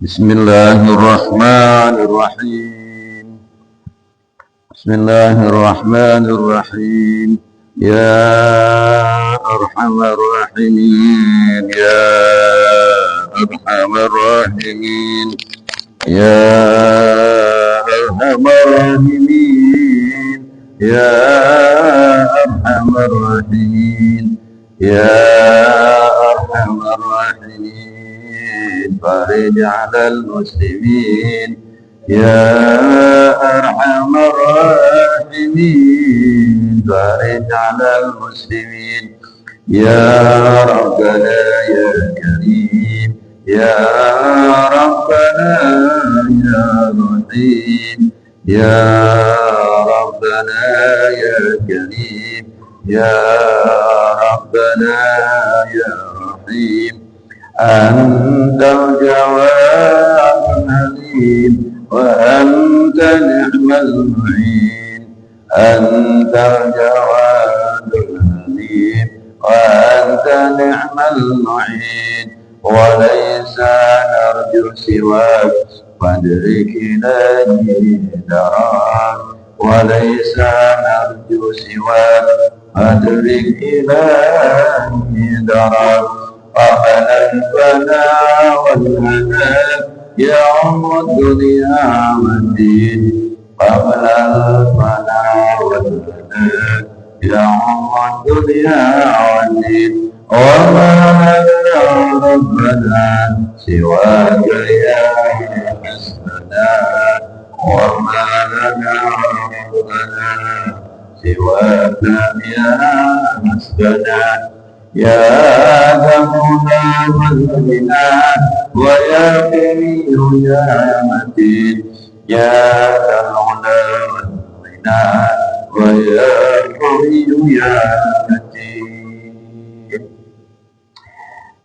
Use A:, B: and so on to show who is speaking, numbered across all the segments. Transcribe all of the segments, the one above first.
A: Bismillahirrahmanirrahim. Bismillahirrahmanirrahim. Ya arhamar rahimin, ya arhamar rahimin, ya arhamar rahimin, ya arhamar rahimin, ya arhamar rahimin. فرج على المسلمين يا أرحم الراحمين. فرج على المسلمين يا ربنا يا كريم يا ربنا يا رحيم يا ربنا يا كريم يا ربنا يا رحيم. أنت الجواد الحليم وأنت نعم المعين. أنت الجواد الحليم وأنت نعم المعين. وليس نرجو سواك فادركنا دراك. وليس نرجو سواك فادركنا دراك. قبل الفناء والهلاك يوم الدنيا والدين. قبل الفناء والهلاك يوم الدنيا والدين. وما لنا ربنا سواك يا حسبنا. وما لنا ربنا سواك يا حسبنا. يا ذمنا والغنى ويا كريم يا متين. يا ذمنا والغنى ويا كريم يا متين.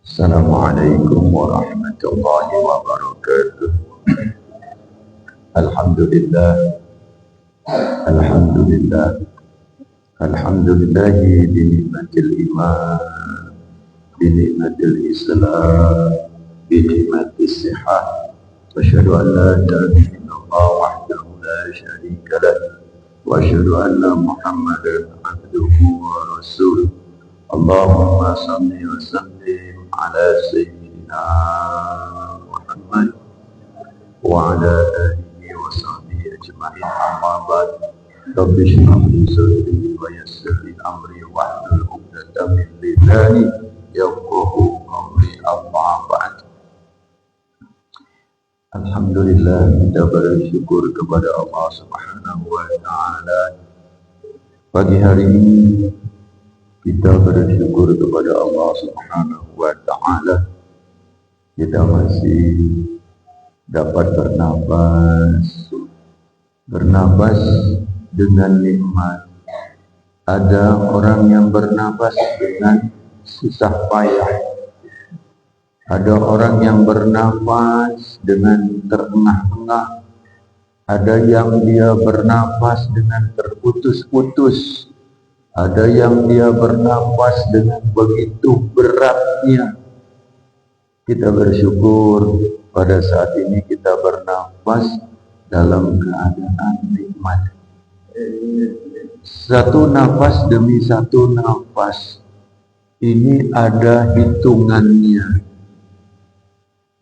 A: السلام عليكم ورحمة الله وبركاته. الحمد لله الحمد لله الحمد لله بنعمة الإيمان بنعمة الإسلام بنعمة الصحة. وأشهد أن لا إله إلا الله وحده لا شريك له. وأشهد أن محمدا عبده ورسوله. اللهم صل وسلم على سيدنا محمد وعلى آله وصحبه أجمعين. أما بعد. رب اشرح لي صدري ويسر لي أمري واحلل عقدة من لساني يفقهوا قولي. أما بعد. Alhamdulillah, kita bersyukur kepada Allah Subhanahu wa Ta'ala. Pagi hari ini kita bersyukur kepada Allah Subhanahu wa Ta'ala. Kita masih dapat bernapas dengan nikmat. Ada orang yang bernapas dengan susah payah. Ada orang yang bernapas dengan terengah-engah. Ada yang dia bernapas dengan terputus-putus. Ada yang dia bernapas dengan begitu beratnya. Kita bersyukur pada saat ini kita bernapas dalam keadaan nikmat. Satu nafas demi satu nafas ini ada hitungannya.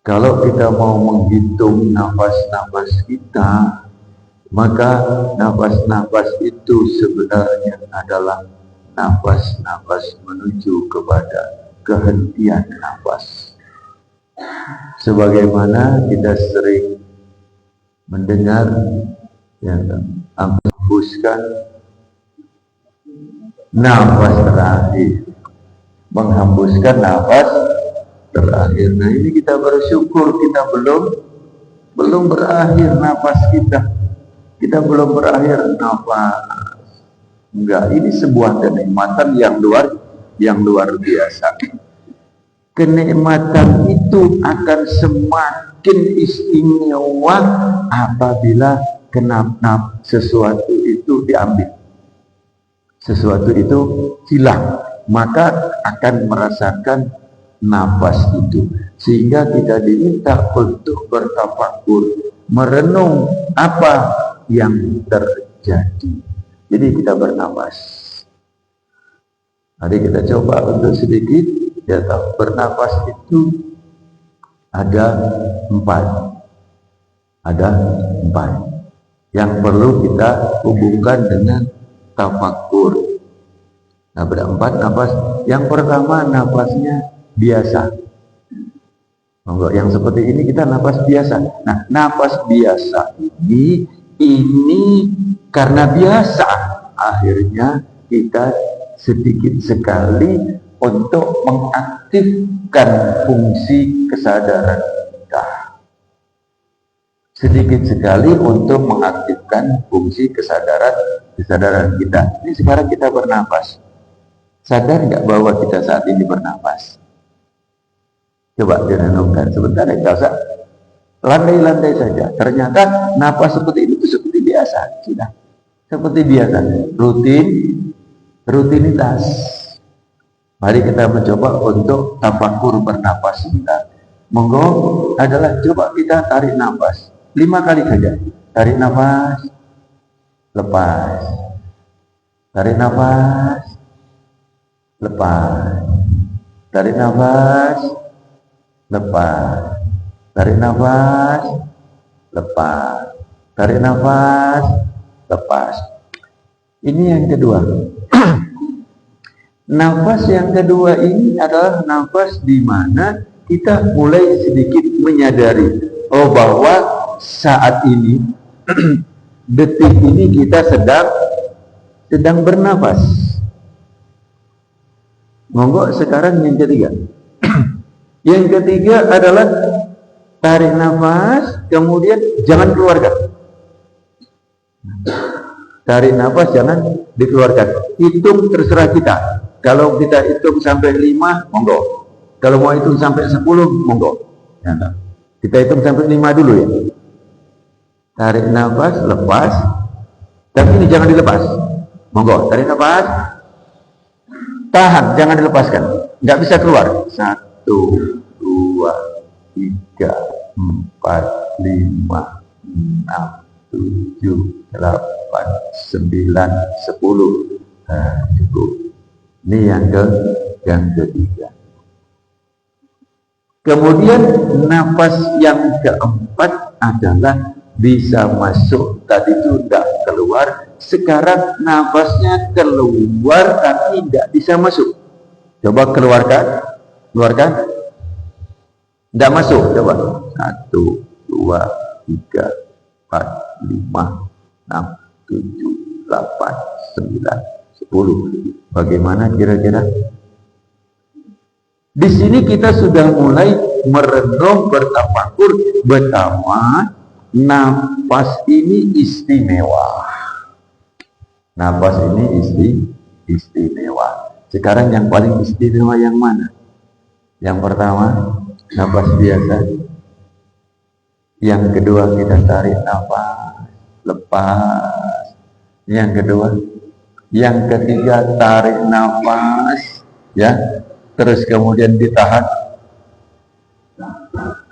A: Kalau kita mau menghitung nafas-nafas kita, maka nafas-nafas itu sebenarnya adalah nafas-nafas menuju kepada kehentian nafas. Sebagaimana kita sering mendengar, ya, menghembuskan nafas terakhir, menghembuskan nafas terakhir. Nah, ini kita bersyukur kita belum belum berakhir nafas kita. Kita belum berakhir nafas. Enggak, ini sebuah kenikmatan yang luar biasa. Kenikmatan itu akan semakin istimewa apabila sesuatu itu diambil. Sesuatu itu hilang, maka akan merasakan nafas itu. Sehingga kita diminta untuk bertafakur, merenung apa yang terjadi. Jadi kita bernafas. Mari kita coba untuk sedikit. Ya, bernafas itu ada 4. Ada 4 yang perlu kita hubungkan dengan tafakur. Nah, berempat nafas. Yang pertama nafasnya biasa. Yang seperti ini kita nafas biasa. Nah, nafas biasa ini karena biasa, akhirnya kita sedikit sekali untuk mengaktifkan fungsi kesadaran kita. Sedikit sekali untuk mengaktifkan fungsi kesadaran kita. Ini sekarang kita bernapas. Sadar nggak bahwa kita saat ini bernapas? Coba direnungkan sebentar, nggak usah landai-landai saja. Ternyata napas seperti itu seperti biasa, sudah seperti biasa, rutinitas. Mari kita mencoba untuk tafakur bernapas sebentar. Monggo adalah coba kita tarik nafas 5 kali saja. Tarik nafas, lepas. Tarik nafas, lepas. Tarik nafas, lepas. Tarik nafas, lepas. Tarik nafas, lepas. Ini yang kedua. Nafas yang kedua ini adalah nafas di mana kita mulai sedikit menyadari bahwa saat ini detik ini kita sedang bernafas. Monggo sekarang yang ketiga. Yang ketiga adalah tarik nafas, kemudian jangan keluarkan. Tarik nafas jangan dikeluarkan. Hitung terserah kita. Kalau kita hitung sampai 5, monggo. Kalau mau hitung sampai 10, monggo. Ya, kita hitung sampai 5 dulu ya. Tarik nafas, lepas. Tapi ini jangan dilepas. Monggo, tarik nafas. Tahan, jangan dilepaskan. Nggak bisa keluar. 1, 2, 3, 4, 5, 6, 7, 8, 9, 10. Nah, cukup. Ini yang ketiga. Kemudian nafas yang keempat adalah bisa masuk, tadi itu tidak keluar, sekarang nafasnya keluar tapi tidak bisa masuk. Coba keluarkan, tidak masuk, coba 1, 2, 3, 4, 5, 6, 7, 8, 9, 10. Bagaimana kira-kira? Di sini kita sudah mulai merenung, bertafakur betapa nafas ini istimewa. Nafas ini istimewa. Sekarang yang paling istimewa yang mana? Yang pertama, nafas biasa. Yang kedua, kita tarik nafas, lepas. Yang kedua, yang ketiga tarik nafas, ya, terus kemudian ditahan.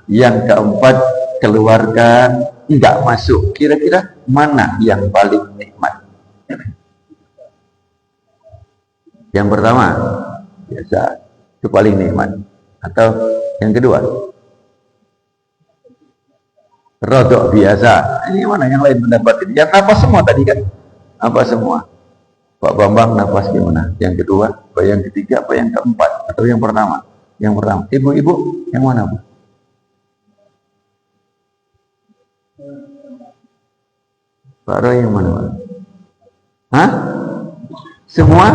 A: Yang keempat keluarkan, tidak masuk. Kira-kira mana yang paling nikmat? Yang pertama, biasa, itu paling nikmat. Atau yang kedua, rodok biasa. Ini mana yang lain pendapat ini? Yang apa semua tadi kan? Apa semua? Pak Bambang nafas gimana? Yang kedua, apa yang ketiga, apa yang keempat, atau yang pertama? Yang pertama, ibu-ibu, yang mana Bu? Pak Roy yang mana? Hah? Semua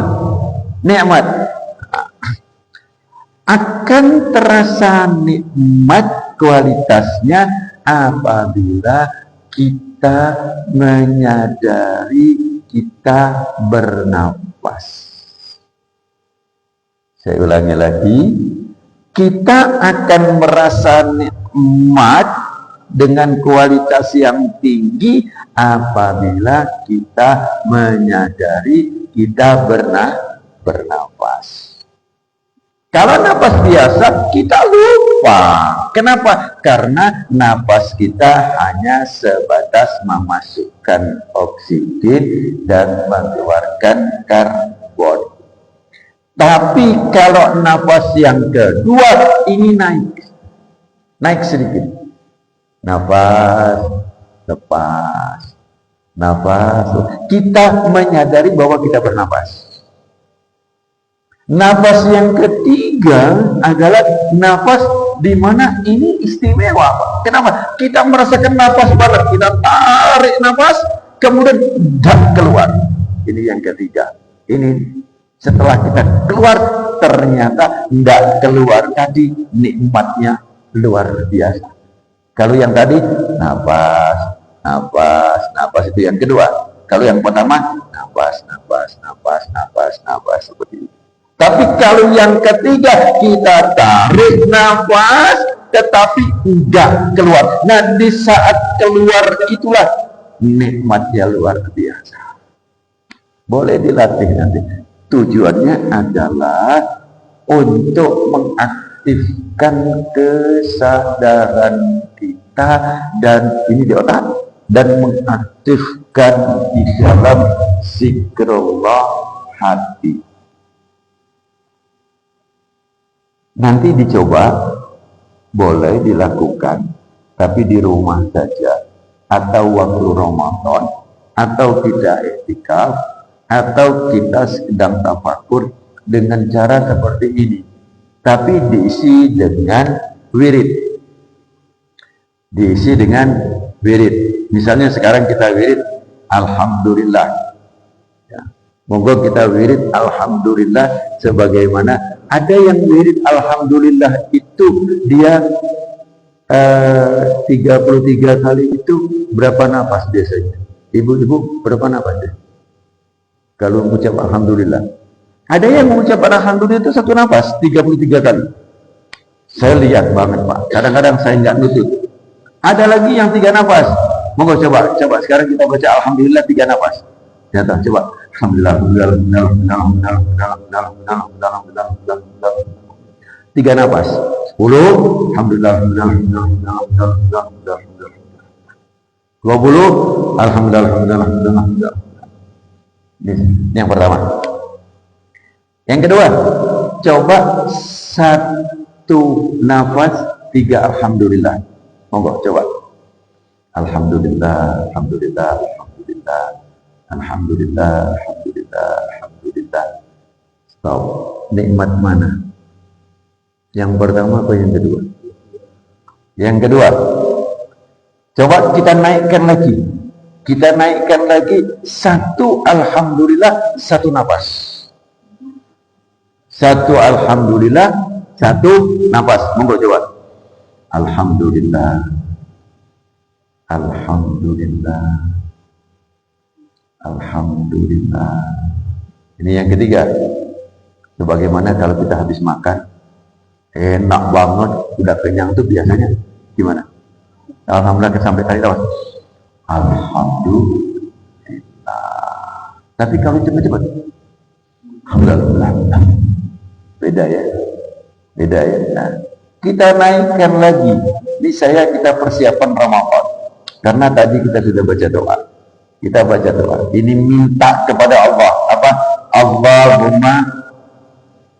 A: nikmat. Akan terasa nikmat kualitasnya apabila kita menyadari kita bernapas. Saya ulangi lagi, kita akan merasa nikmat dengan kualitas yang tinggi apabila kita menyadari kita bernapas. Kalau napas biasa kita lupa. Kenapa? Karena napas kita hanya sebatas memasukkan oksigen dan mengeluarkan karbon. Tapi kalau napas yang kedua ini naik sedikit. Nafas, lepas, nafas. Kita menyadari bahwa kita bernapas. Nafas yang ketiga adalah nafas di mana ini istimewa. Kenapa? Kita merasakan nafas banget. Kita tarik nafas, kemudian keluar. Ini yang ketiga. Ini setelah kita keluar, ternyata tidak keluar tadi, nikmatnya luar biasa. Kalau yang tadi nafas, nafas, nafas itu yang kedua. Kalau yang pertama nafas, nafas, nafas, nafas, nafas seperti itu. Tapi kalau yang ketiga kita tarik nafas tetapi tidak keluar. Nah, di saat keluar itulah nikmatnya luar biasa. Boleh dilatih nanti. Tujuannya adalah untuk mengaktifkan kesadaran kita dan ini di otak dan mengaktifkan di dalam zikrullah hati. Nanti dicoba, boleh dilakukan, tapi di rumah saja, atau waktu Ramadan, atau kita i'tikaf, atau kita sedang tafakur dengan cara seperti ini. Tapi diisi dengan wirid. Diisi dengan wirid. Misalnya sekarang kita wirid, Alhamdulillah. Moga kita wirid Alhamdulillah sebagaimana ada yang wirid Alhamdulillah itu dia 33 kali itu berapa nafas biasanya? Ibu-ibu berapa nafas deh? Kalau mengucap Alhamdulillah. Ada yang mengucap Alhamdulillah itu satu nafas 33 kali. Saya lihat banget Pak. Kadang-kadang saya nggak nutut. Ada lagi yang 3 nafas. Moga coba sekarang kita baca Alhamdulillah 3 nafas. Nyata, coba. Alhamdulillah, 3 nafas. 10, Alhamdulillah, 20, Alhamdulillah. Ini yang pertama. Yang kedua, coba 1 nafas 3 Alhamdulillah. Monggo coba. Alhamdulillah, Alhamdulillah, Alhamdulillah. Alhamdulillah, Alhamdulillah, Alhamdulillah. Stop. Nikmat mana? Yang pertama apa yang kedua? Yang kedua. Coba kita naikkan lagi. Kita naikkan lagi 1 Alhamdulillah, 1 nafas. 1 Alhamdulillah, 1 nafas. Monggo coba. Alhamdulillah. Alhamdulillah. Alhamdulillah. Ini yang ketiga. Sebagaimana kalau kita habis makan, enak banget, udah kenyang tuh biasanya gimana? Alhamdulillah sampai tadi tahu. Alhamdulillah. Tapi kalau cepat-cepat, alhamdulillah. Beda ya. Beda ya. Nah, kita naikkan lagi. Ini kita persiapan Ramadan. Karena tadi kita sudah baca doa. Kita baca doa. Ini minta kepada Allah. Apa? Allahumma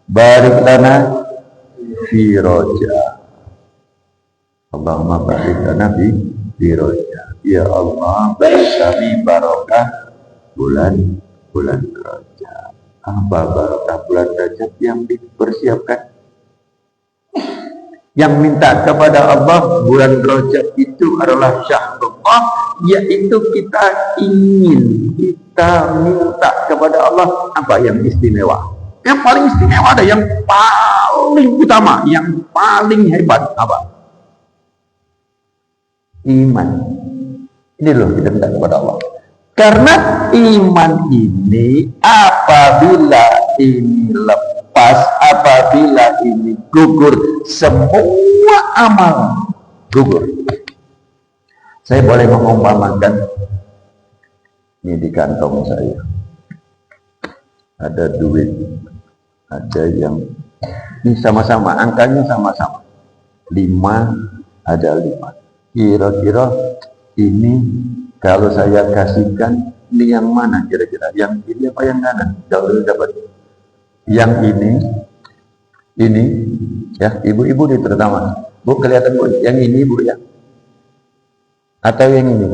A: barik lana fi roja. Allahumma barik lana fi roja. Ya Allah, beri kami barokah bulan Rajab. Apa barokah bulan Rajab yang dipersiapkan? Yang minta kepada Allah bulan Rajab itu adalah syahrullah, yaitu kita minta kepada Allah apa yang istimewa. Yang paling istimewa ada yang paling utama, yang paling hebat apa? iman. Ini loh kita minta kepada Allah. Karena iman ini apabila ini lepas, apabila ini gugur, semua amal gugur. Saya boleh mengumpamakan ini di kantong saya. Ada duit, ada yang ini sama-sama, angkanya sama-sama. 5, ada 5. Kira-kira ini kalau saya kasihkan, ini yang mana kira-kira? Yang ini apa yang kanan? Jauh dapat. Yang ini, ya ibu-ibu nih terutama. Bu kelihatan bu, yang ini bu ya? Atau yang ini?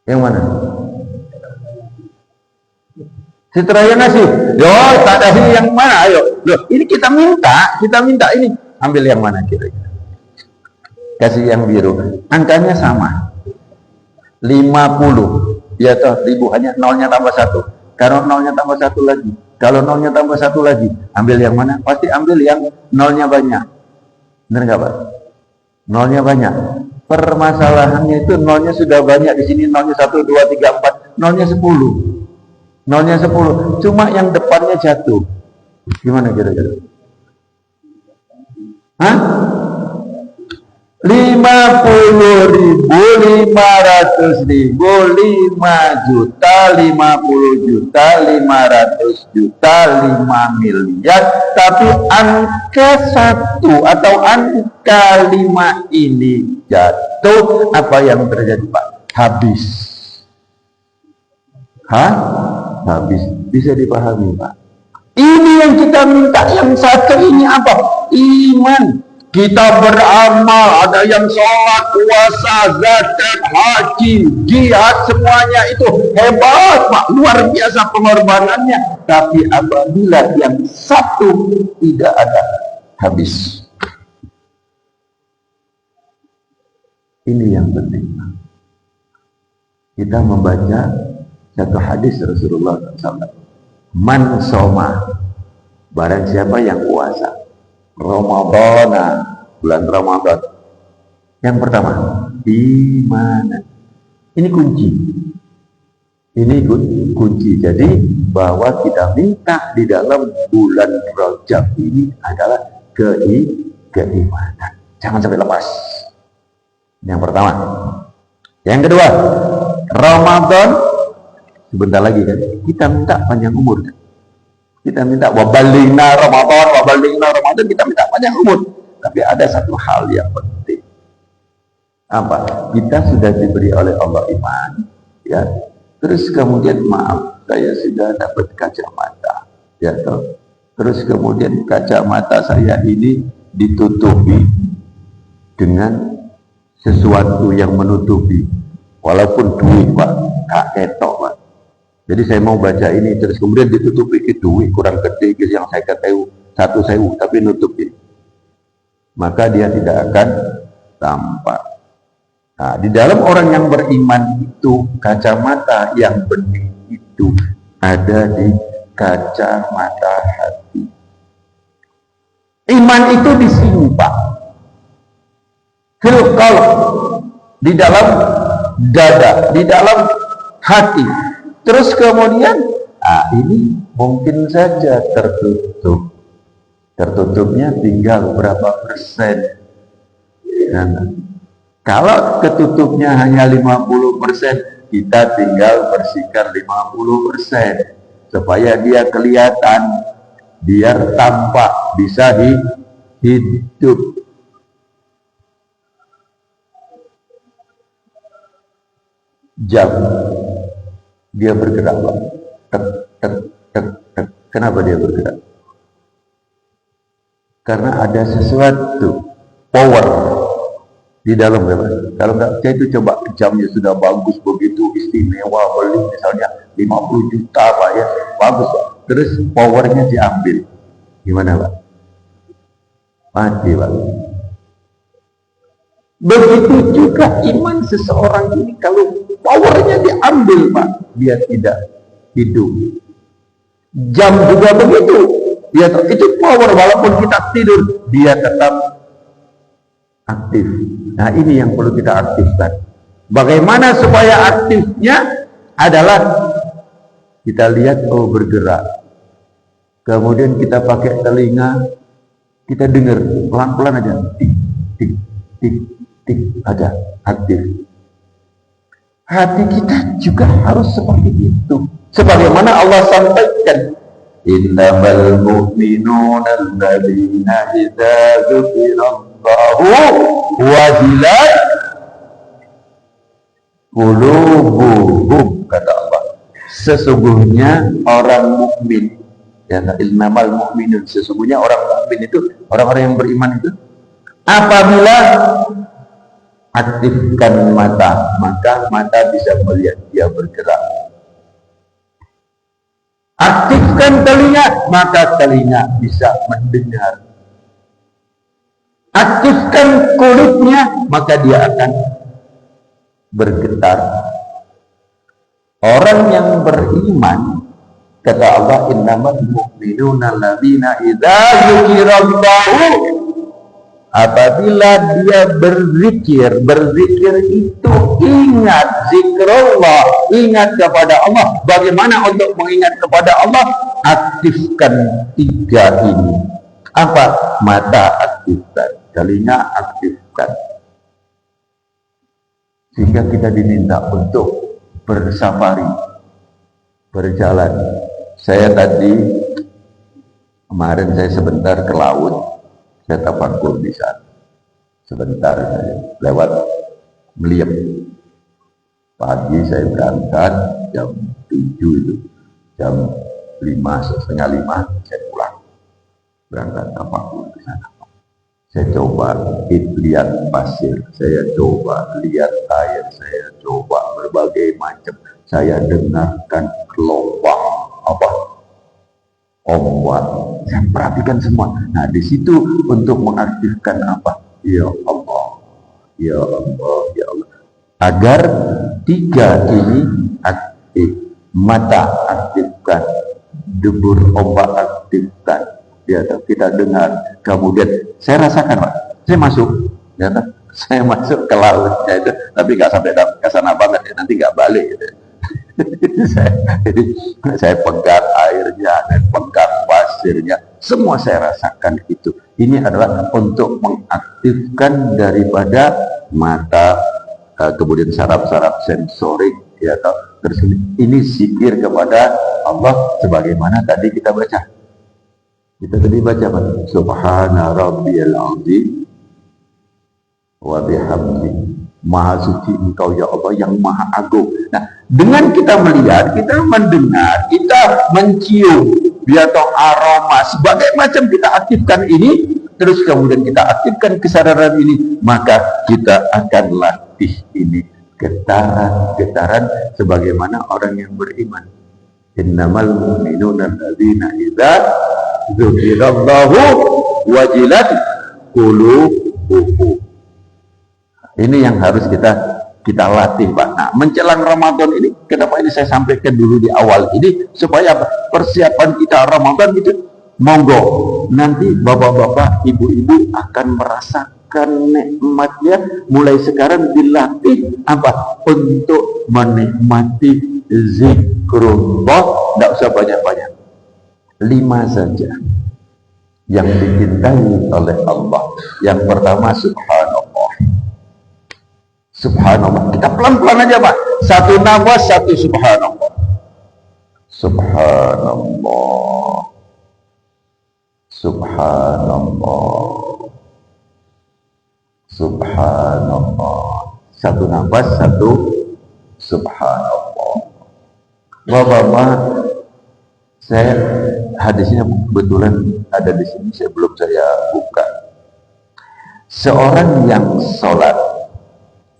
A: Yang mana? Setelah yang ngasih, yo tak kasih yang mana? Ayo, loh ini kita minta ini. Ambil yang mana kira-kira? Kasih yang biru. Angkanya sama. 50. Ya toh, ribu hanya nolnya tambah 1. Kalau nolnya tambah 1 lagi. Kalau nolnya tambah 1 lagi. Ambil yang mana? Pasti ambil yang nolnya banyak. Benar nggak Pak? Nolnya banyak. Permasalahannya itu nolnya sudah banyak. Di sini nolnya 1, 2, 3, 4. Nolnya 10. Nolnya 10. Cuma yang depannya jatuh. Gimana kira-kira? Hah? 50.000, 500.000, 5 juta, 50 juta, 500 juta, 5 miliar. Tapi angka 1 atau angka 5 ini jatuh, apa yang terjadi Pak? Habis. Hah? Habis. Bisa dipahami Pak? Ini yang kita minta, yang satu ini apa? Iman. Kita beramal, ada yang sholat, puasa, zakat, haji, jihad, semuanya itu hebat Pak, luar biasa pengorbanannya. Tapi apabila yang satu tidak ada, habis. Ini yang penting. Kita membaca satu hadis Rasulullah SAW. Man soma, barang siapa yang puasa Ramadan, bulan Ramadan. Yang pertama, iman. Ini kunci. Ini kunci. Jadi bahwa kita minta di dalam bulan Rajab ini adalah keimanan. Jangan sampai lepas. Yang pertama. Yang kedua, Ramadan sebentar lagi kan. Kita minta panjang umur kan. Kita minta wabalina Ramadan, kita minta panjang umur. Tapi ada satu hal yang penting. Apa? Kita sudah diberi oleh Allah iman, ya. Terus kemudian maaf, saya sudah dapat kacamata, ya toh. Terus kemudian kacamata saya ini ditutupi dengan sesuatu yang menutupi. Walaupun duit Pak, gak ketok Pak. Jadi saya mau baca ini, terus kemudian ditutupi itu kurang gede yang saya ketahui 1.000, tapi nutupi. Maka dia tidak akan tampak. Nah, di dalam orang yang beriman itu, kacamata yang bening itu ada di kacamata hati. Iman itu di sini Pak. Fil qalb, di dalam dada, di dalam hati. Terus kemudian, ini mungkin saja tertutup. Tertutupnya tinggal berapa persen. Dan kalau ketutupnya hanya 50%, kita tinggal bersihkan 50%. Supaya dia kelihatan, biar tampak, bisa hidup. Jam. Dia bergerak Pak. Tek, tek, tek, tek. Kenapa dia bergerak? Karena ada sesuatu power di dalam ya Pak. Kalau enggak, saya itu coba jamnya sudah bagus begitu istimewa, beli misalnya 50 juta Pak ya, bagus Pak. Terus powernya diambil, gimana Pak? Mati Pak. Begitu juga iman seseorang ini, kalau powernya diambil Pak, dia tidak hidup. Jam juga begitu, dia itu power, walaupun kita tidur dia tetap aktif. Nah, ini yang perlu kita aktifkan. Bagaimana supaya aktifnya adalah kita lihat, oh bergerak. Kemudian kita pakai telinga, kita dengar pelan-pelan aja, tik, tik, tik, tik, ada aktif. Hati kita juga harus seperti itu. Sebagaimana Allah sampaikan, innamal mu'minuna alladzina idza dzukirallahu wajilat qulubuhum, kata Allah. Sesungguhnya orang mukmin, ya, innamal mu'minun, sesungguhnya orang mukmin itu, orang-orang yang beriman itu, apabila aktifkan mata, maka mata bisa melihat, dia bergerak. Aktifkan telinga, maka telinga bisa mendengar. Aktifkan kulitnya, maka dia akan bergetar. Orang yang beriman, kata Allah, innamal mu'minuna alladzina idza dzukirallahu, apabila dia berzikir itu ingat zikrullah, ingat kepada Allah. Bagaimana untuk mengingat kepada Allah? Aktifkan 3 ini. Apa? Mata aktifkan, telinga aktifkan. Sehingga kita diminta untuk bersafari, berjalan. Saya tadi, kemarin saya sebentar ke laut, saya tafakur di sana. Sebentar saya lewat Meliep. Pagi saya berangkat jam 7 itu. Jam 5, setengah 5 saya pulang. Berangkat tafakur di sana. Saya coba lihat pasir, saya coba lihat air, saya coba berbagai macam. Saya dengarkan gelombang ombak, saya perhatikan semua. Nah, di situ untuk mengaktifkan apa? Ya Allah, ya Allah, ya Allah. Agar 3 ini aktif. Mata aktifkan, debur ombak aktifkan. Ya, kita dengar. Kemudian saya rasakan, Pak. Saya masuk, ya, saya masuk ke lautnya itu, tapi nggak sampai ke sana banget, ya. Nanti nggak balik. Gitu. saya pegang airnya, saya pegang pasirnya, semua saya rasakan itu. Ini adalah untuk mengaktifkan daripada mata, kemudian saraf-saraf sensorik, ya, terus ini zikir kepada Allah sebagaimana tadi kita baca. Kita tadi baca apa? Subhana rabbiyal azim wa bihamdi. Maha suci Engkau ya Allah yang maha agung. Nah, dengan kita melihat, kita mendengar, kita mencium, atau aroma, sebagai macam kita aktifkan ini, terus kemudian kita aktifkan kesadaran ini, maka kita akan latih ini getaran-getaran sebagaimana orang yang beriman. Innamal mu'minuna alladzina idza dzukirallahu wajilat qulubuhum. Ini yang harus kita latih, Pak. Nah, menjelang Ramadan ini, kenapa ini saya sampaikan dulu di awal ini, supaya persiapan kita Ramadan itu, monggo nanti bapak-bapak, ibu-ibu akan merasakan nikmatnya. Mulai sekarang dilatih apa? Untuk menikmati zikrullah. Tidak usah banyak-banyak, 5 saja yang dicintai oleh Allah. Yang pertama, subhanallah. Subhanallah. Kita pelan-pelan aja, Pak. 1 nafas, 1 subhanallah. Subhanallah. Subhanallah. Subhanallah. 1 nafas, 1 subhanallah. Bapak-bapak, saya hadisnya kebetulan ada di sini, sebelum saya buka. Seorang yang sholat,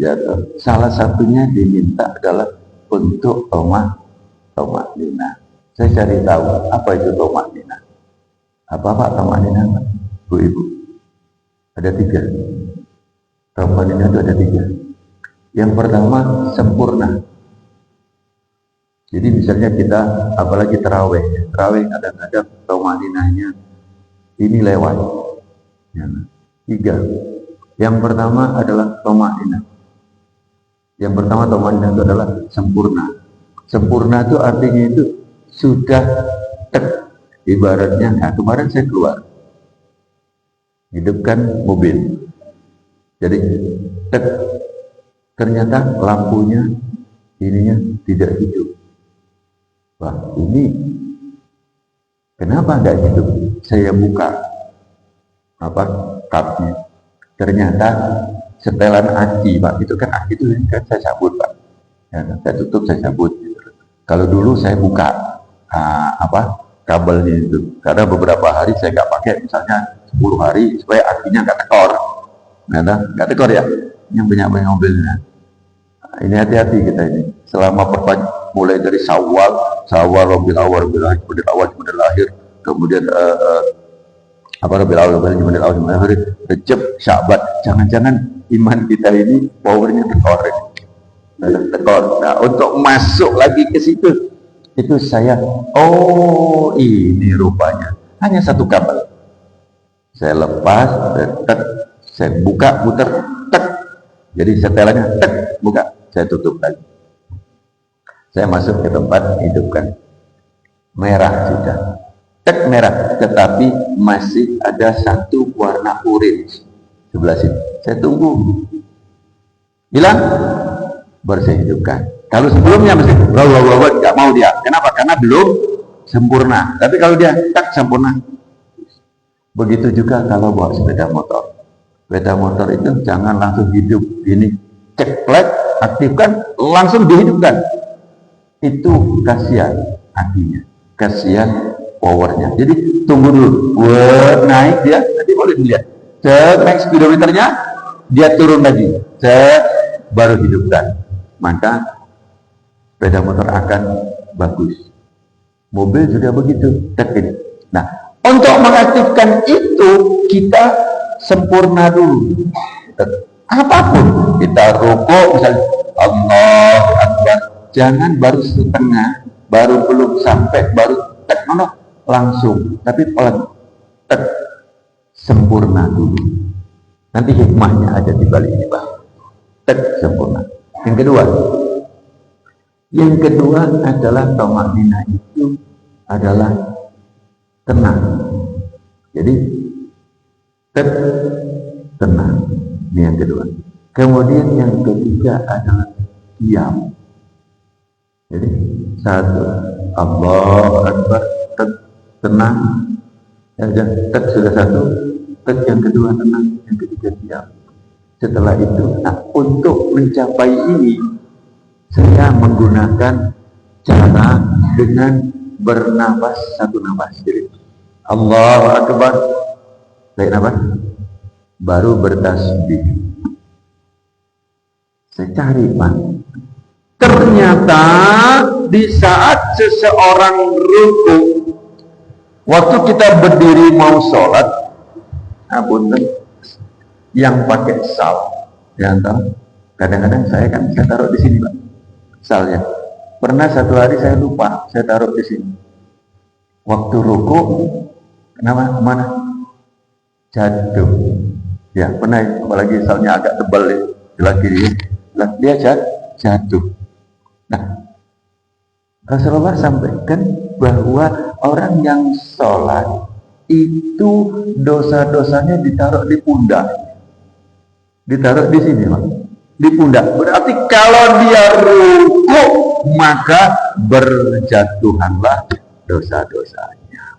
A: ya, salah satunya diminta adalah untuk tomak-nina. Saya cari tahu apa itu tomak-nina. Apa Pak tomak-nina, Bu Ibu? Ada 3. Tomak-nina itu ada 3. Yang pertama, sempurna. Jadi misalnya kita, apalagi terawih kadang-kadang tomak-ninanya ini lewat. Ya, 3. Yang pertama adalah thama'inah. Yang pertama thama'inah itu adalah sempurna. Sempurna itu artinya itu sudah ibaratnya. Nah, kemarin saya keluar, hidupkan mobil. Jadi ternyata lampunya ininya tidak hidup. Wah, ini kenapa nggak hidup? Saya buka kapnya. Ternyata setelan aki, Pak. Itu kan aki itu kan saya cabut, Pak. Ya, saya tutup, saya cabut. Gitu. Kalau dulu saya buka kabelnya itu. Karena beberapa hari saya nggak pakai, misalnya 10 hari supaya akinya nggak tekor. Nggak tekor ya? Yang banyak mobilnya. Ini hati-hati kita ini. Selama mulai dari Syawal, Rabiul Awal, Rabiul Awal, Rabiul Akhir, kemudian Rabiul Awal, Rabiul Akhir, Rejab, Sya'ban. Jangan-jangan iman kita ini powernya tekor. Nah, untuk masuk lagi ke situ, itu saya, ini rupanya hanya satu kabel. Saya lepas, saya buka, putar, jadi setelannya, buka, saya tutup lagi. Saya masuk ke tempat, hidupkan. Merah sudah. Merah, tetapi masih ada satu warna orange sebelah sini. Saya tunggu. Hilang, baru saya hidupkan. Kalau sebelumnya mesti nggak mau dia. Kenapa? Karena belum sempurna. Tapi kalau dia sempurna. Begitu juga kalau bawa sepeda motor. Sepeda motor itu jangan langsung hidup. Ini cek flag, aktifkan, langsung dihidupkan. Itu kasihan akinya, kasihan powernya. Jadi tunggu dulu, naik dia, nanti boleh dilihat. Naik speedometernya, dia turun lagi, baru hidupkan. Maka sepeda motor akan bagus. Mobil juga begitu. Nah, untuk mengaktifkan itu kita sempurna dulu. Apapun kita rukuk misalnya Allah Akbar, jangan baru setengah, baru belum sampai, baru langsung, tapi pelan, sempurna dulu. Nanti hikmahnya ada di balik ini, Pak. Sempurna. Yang kedua adalah thama'inah itu adalah tenang. Jadi tenang. Ini yang kedua. Kemudian yang ketiga adalah diam. Jadi satu, Allah Akbar, tenang. Sudah satu. Yang kedua tenang, yang ketiga diam. Setelah itu, untuk mencapai ini, saya menggunakan cara dengan bernapas satu napas. Jadi Allah Akbar, tarik napas, baru bertasbih. Saya cari, Pak. Ternyata di saat seseorang rukuk, waktu kita berdiri mau sholat, yang pakai sal, kadang-kadang saya taruh di sini, Pak, salnya. Pernah satu hari saya lupa, saya taruh di sini. Waktu rukuk, kenapa? Mana? Jatuh. Ya, pernah, apalagi salnya agak tebal ya, sebelah kiri, dia jatuh. Nah, Rasulullah sampaikan bahwa orang yang sholat itu dosa-dosanya ditaruh di pundak, ditaruh di sini, Pak, di pundak. Berarti kalau dia rukuk maka berjatuhanlah dosa-dosanya.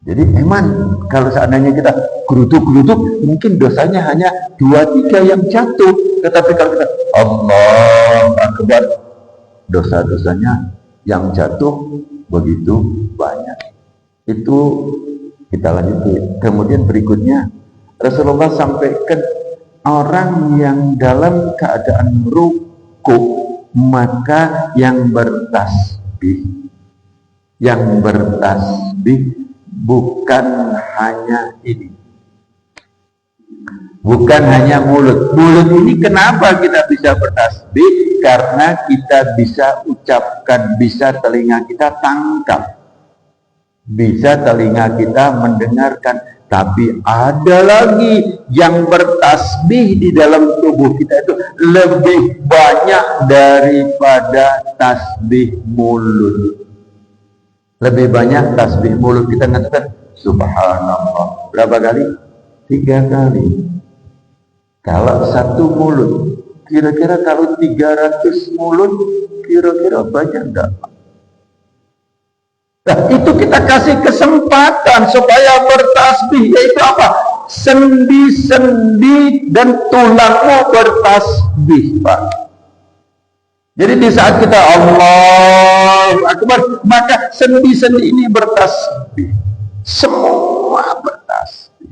A: Jadi emang kalau seandainya kita gerutuk-gerutuk, mungkin dosanya hanya 2-3 yang jatuh. Tetapi kalau kita Allah Akbar, dosa-dosanya yang jatuh begitu banyak. Itu kita lanjut. Kemudian berikutnya Rasulullah sampaikan orang yang dalam keadaan rukuk, maka yang bertasbih bukan hanya ini, bukan hanya mulut. Mulut ini kenapa kita bisa bertasbih? Karena kita bisa ucapkan, bisa telinga kita tangkap, bisa telinga kita mendengarkan Tapi ada lagi yang bertasbih di dalam tubuh kita itu lebih banyak daripada tasbih mulut. Lebih banyak tasbih mulut kita mengatakan subhanallah. Berapa kali? 3 kali. Kalau satu mulut, kira-kira kalau 300 mulut, kira-kira banyak enggak? Nah, itu kita kasih kesempatan supaya bertasbih, yaitu apa? Sendi-sendi dan tulangmu bertasbih, Pak. Jadi di saat kita Allahu Akbar, maka sendi-sendi ini bertasbih. Semua bertasbih.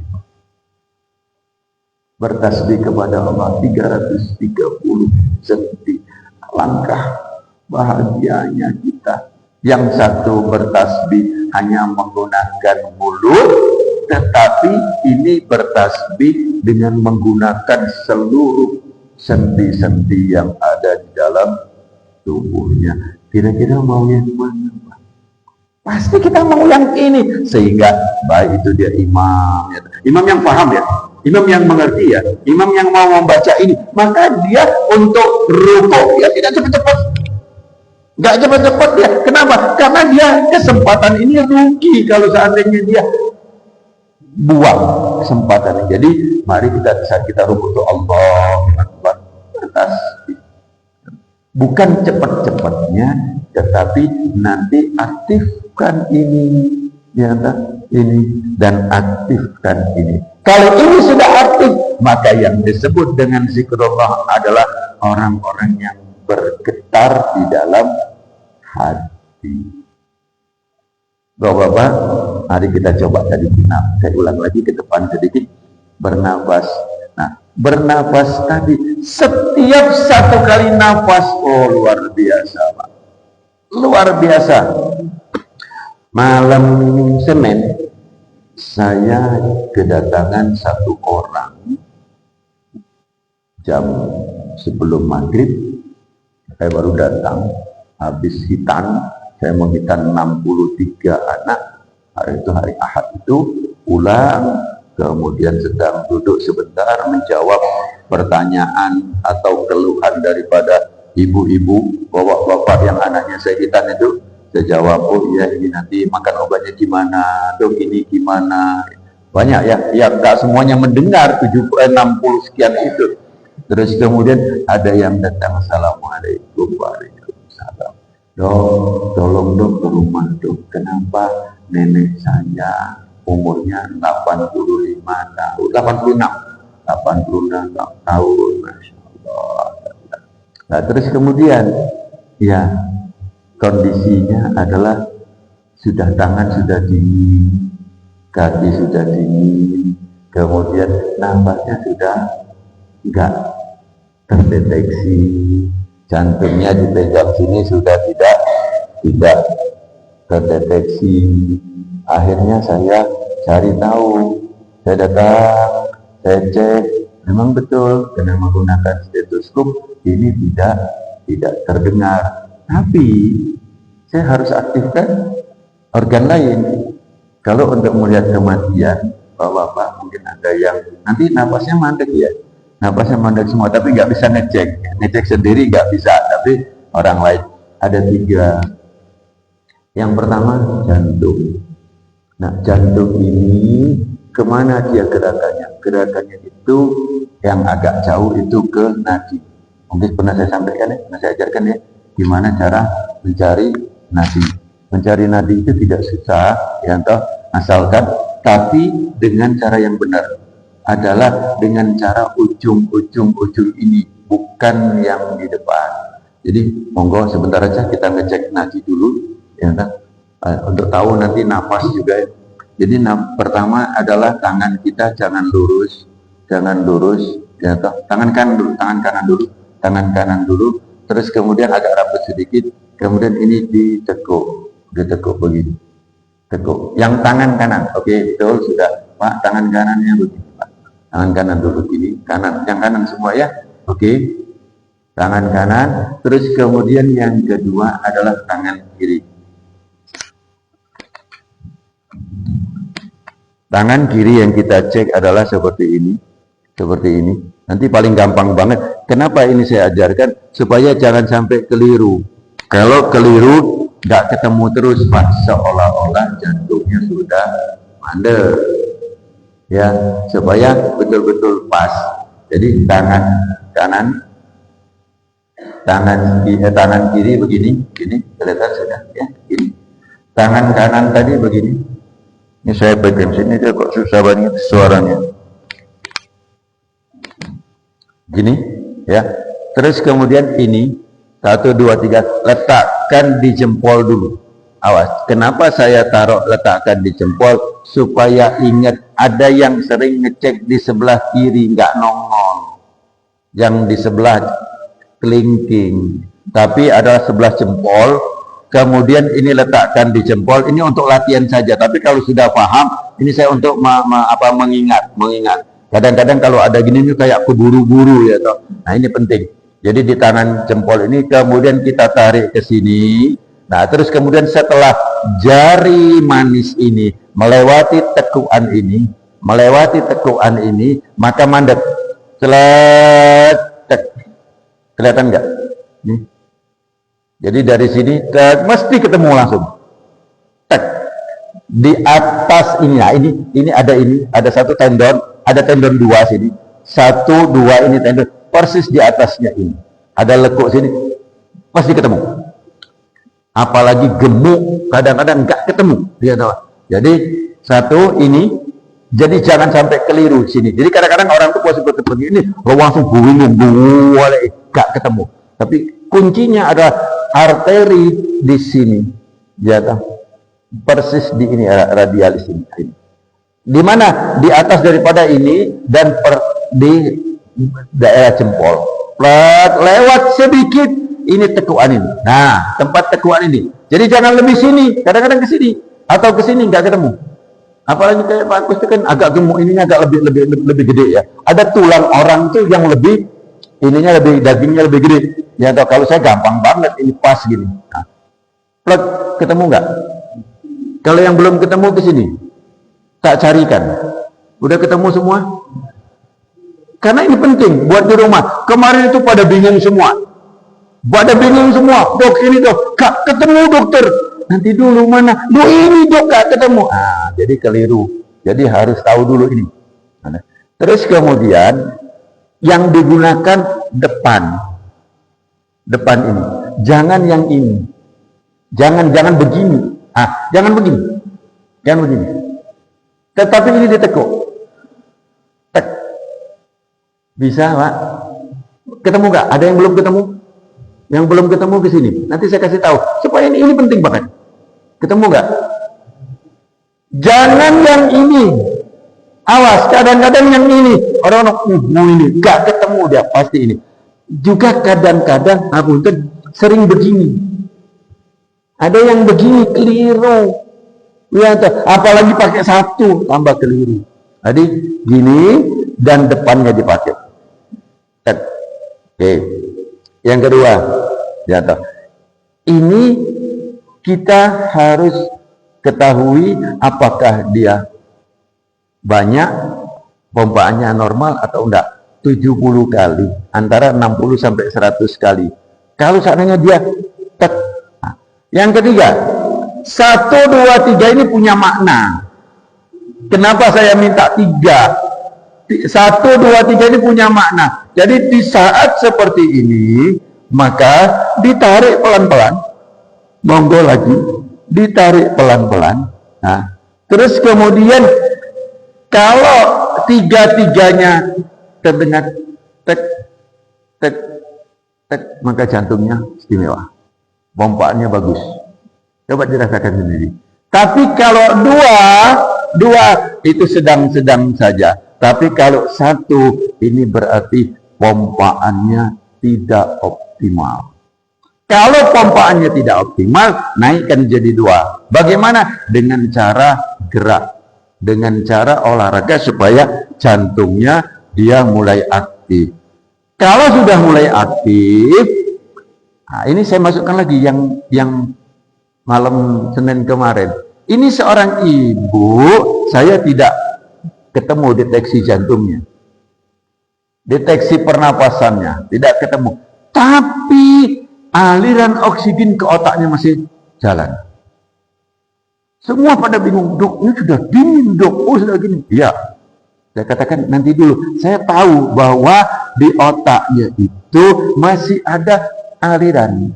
A: Bertasbih kepada Allah 330 sendi. Langkah bahagianya kita. Yang satu bertasbih hanya menggunakan mulut, tetapi ini bertasbih dengan menggunakan seluruh sendi-sendi yang ada di dalam tubuhnya. Kira-kira mau yang mana? Pasti kita mau yang ini. Sehingga baik itu dia imam, ya. Imam yang paham ya, imam yang mengerti ya, imam yang mau membaca ini, maka dia untuk rukuk ya tidak cepat-cepat. Nggak cepat-cepat ya. Kenapa? Karena dia kesempatan ini rugi kalau seandainya dia buang kesempatan ini. Jadi mari kita saat kita rukuk Allahu Akbar bertasbih. Bukan cepat-cepatnya, tetapi nanti aktifkan ini, ya ini dan aktifkan ini. Kalau ini sudah aktif, maka yang disebut dengan zikrullah adalah orang-orang yang bergetar di dalam hati. Bapak-bapak, mari kita coba tadi saya ulang lagi ke depan sedikit. Bernafas. Nah, bernafas tadi setiap satu kali nafas, oh luar biasa, Pak. Luar biasa. Malam Senin saya kedatangan satu orang jam sebelum maghrib. Saya baru datang, habis hitan, saya mau hitan 63 anak, hari itu hari Ahad itu, pulang, kemudian sedang duduk sebentar menjawab pertanyaan atau keluhan daripada ibu-ibu, bapak-bapak yang anaknya saya hitan itu, saya jawab, oh iya ini nanti makan obatnya gimana, dong ini gimana, banyak ya enggak semuanya mendengar, 60 sekian itu. Terus kemudian ada yang datang, assalamualaikum, waalaikumsalam. Dok, tolong dok ke rumah dok. Kenapa nenek saya umurnya 85 tahun, 86 tahun, masya Allah. Nah terus kemudian, ya kondisinya adalah sudah tangan sudah dingin, kaki sudah dingin, kemudian nafasnya sudah enggak terdeteksi, jantungnya dipegang sini sudah tidak terdeteksi. Akhirnya saya cari tahu, saya datang, saya cek, memang betul karena menggunakan stetoskop ini tidak terdengar, tapi saya harus aktifkan organ lain. Kalau untuk melihat kematian, bapak-bapak mungkin ada yang nanti nafasnya mandek ya, nafasnya mandek semua, tapi nggak bisa ngecek sendiri nggak bisa, tapi orang lain. Ada 3. Yang pertama jantung. Nah jantung ini kemana dia gerakannya? Gerakannya itu yang agak jauh itu ke nadi. Mungkin pernah saya sampaikan ya, pernah saya ajarkan ya, gimana cara mencari nadi. Mencari nadi itu tidak susah, ya toh, asalkan tapi dengan cara yang benar. Adalah dengan cara ujung ini, bukan yang di depan. Jadi monggo sebentar aja kita ngecek nadi dulu, ya kan? Untuk tahu nanti nafas juga. Jadi pertama adalah tangan kita jangan lurus, ya kan? Tangan kanan dulu, terus kemudian agak rapat sedikit, kemudian ini ditekuk begini, tekuk. Yang tangan kanan, oke, betul sudah, Pak, tangan kanannya begini, Pak. Tangan kanan dulu gini, kanan, yang kanan semua ya, oke. Tangan kanan, terus kemudian yang kedua adalah tangan kiri. Tangan kiri yang kita cek adalah seperti ini. Seperti ini. Nanti paling gampang banget. Kenapa ini saya ajarkan? Supaya jangan sampai keliru. Kalau keliru, nggak ketemu terus, Pak. Seolah-olah jantungnya sudah mandek. Ya, supaya betul-betul pas. Jadi tangan kanan, tangan kiri begini, gini, kelihatan sudah, ya, gini. Tangan kanan tadi begini. Ini saya pegang sini, dia kok susah banget suaranya. Gini, ya. Terus kemudian ini 1, 2, 3 letakkan di jempol dulu. Awas, kenapa saya taruh letakkan di jempol? Supaya ingat, ada yang sering ngecek di sebelah kiri nggak nongol, yang di sebelah kelingking, tapi ada sebelah jempol. Kemudian ini letakkan di jempol, ini untuk latihan saja. Tapi kalau sudah paham, ini saya untuk mengingat. Kadang-kadang kalau ada gini ini kayak keburu-buru ya toh. Nah ini penting. Jadi di tangan jempol ini kemudian kita tarik ke sini. Nah terus kemudian setelah jari manis ini melewati tekuan ini, maka mandek. Celetek. Kelihatan nggak? Nih. Jadi dari sini mesti ketemu langsung. Tek. Di atas ini, nah ini ada satu tendon, ada tendon 2 sini. 1, 2 ini tendon, persis di atasnya ini. Ada lekuk sini, pasti ketemu. Apalagi gemuk, kadang-kadang nggak ketemu. Dia tahu. Jadi 1 ini, jadi jangan sampai keliru sini. Jadi kadang-kadang orang tuh posisi seperti ini, langsung bingung, nggak ketemu. Tapi kuncinya ada arteri di sini, ya persis di ini radialis ini. Di mana? Di atas daripada ini dan di daerah jempol. Lewat sedikit ini tekuan ini. Nah, tempat tekuan ini. Jadi jangan lebih sini, kadang-kadang ke sini atau ke sini nggak ketemu. Apalagi kayak Pak Kus itu kan agak gemuk, ininya agak lebih gede ya. Ada tulang orang tuh yang lebih ininya lebih, dagingnya lebih gede. Ya atau kalau saya gampang banget ini pas gini. Nah, plek ketemu nggak? Kalau yang belum ketemu ke sini, tak carikan. Udah ketemu semua? Karena ini penting buat di rumah. Kemarin itu pada bingung semua. Dok ini dok, gak ketemu dokter. Nanti dulu mana? Dok ini dok gak ketemu. Ah, jadi keliru. Jadi harus tahu dulu ini. Terus kemudian yang digunakan depan ini, jangan yang ini, jangan begini, jangan begini, tetapi ini ditekuk, tek, bisa Pak, ketemu nggak? Ada yang belum ketemu? Yang belum ketemu ke sini, nanti saya kasih tahu, supaya ini penting banget, ketemu nggak? Jangan yang ini, awas, kadang-kadang yang ini, orang-orang ini, nggak ketemu dia, pasti ini. Juga kadang-kadang apunten sering begini. Ada yang begini keliru. Ya, apalagi pakai 1 tambah keliru. Jadi gini dan depannya dipakai. Oke. Yang kedua, ya toh. Ini kita harus ketahui apakah dia banyak pompaannya normal atau enggak. 70 kali, antara 60 sampai 100 kali. Kalau seandainya dia tek. Nah, yang ketiga, 1, 2, 3 ini punya makna. Kenapa saya minta 3? 1, 2, 3 ini punya makna. Jadi di saat seperti ini, maka ditarik pelan-pelan. Monggo lagi, ditarik pelan-pelan. Nah, terus kemudian kalau 3-3-nya terdengar tek, tek, tek, maka jantungnya istimewa, pompaannya bagus. Coba dirasakan sendiri. Tapi kalau dua itu sedang-sedang saja. Tapi kalau 1 ini berarti pompaannya tidak optimal. Kalau pompaannya tidak optimal, naikkan jadi 2. Bagaimana? Dengan cara gerak, dengan cara olahraga supaya jantungnya dia mulai aktif. Kalau sudah mulai aktif, nah ini saya masukkan lagi yang malam Senin kemarin. Ini seorang ibu, saya tidak ketemu deteksi jantungnya, deteksi pernapasannya, tidak ketemu. Tapi aliran oksigen ke otaknya masih jalan. Semua pada bingung, dok, ini sudah dingin dok, oh sudah gini. Ya, saya katakan nanti dulu, saya tahu bahwa di otaknya itu masih ada aliran.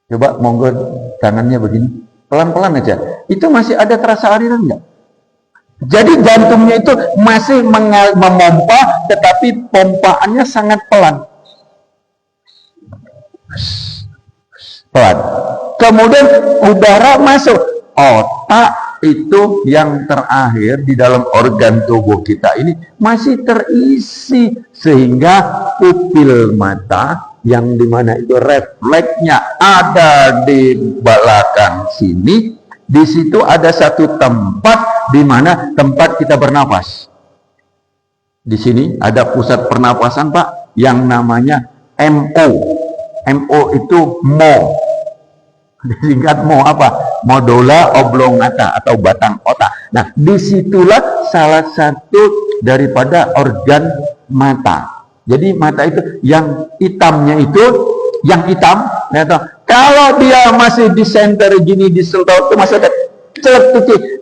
A: Coba monggo tangannya begini, pelan-pelan aja. Itu masih ada terasa aliran nggak? Jadi jantungnya itu masih memompa, tetapi pompaannya sangat pelan. Pelan. Kemudian udara masuk. Otak itu yang terakhir di dalam organ tubuh kita ini masih terisi, sehingga pupil mata yang dimana itu refleksnya ada di belakang sini. Di situ ada satu tempat di mana tempat kita bernapas. Di sini ada pusat pernapasan, Pak, yang namanya MO. MO itu mo. Disingkat mo apa? Modula oblongata atau batang otak. Nah, disitulah salah satu daripada organ mata. Jadi mata itu yang hitamnya itu, yang hitam, ya, kalau dia masih di center gini, di selot itu masih ada,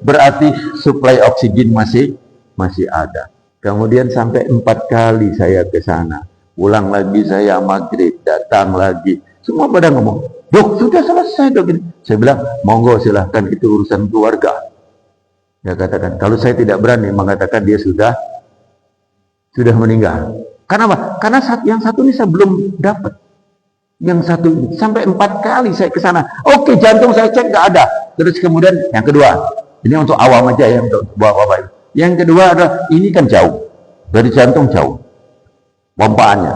A: berarti suplai oksigen masih ada. Kemudian sampai 4 kali saya ke sana, pulang lagi saya maghrib, datang lagi, semua pada ngomong, dok sudah selesai dok. Saya bilang, monggo silahkan, itu urusan keluarga. Ya katakan, kalau saya tidak berani mengatakan dia sudah meninggal. Karena apa? Karena yang satu ini saya belum dapat. Yang satu ini sampai 4 kali saya ke sana. Oke, jantung saya cek nggak ada. Terus kemudian yang kedua, ini untuk awam aja ya, untuk bapak-bapak. Yang kedua adalah ini kan jauh dari jantung, jauh pompaannya.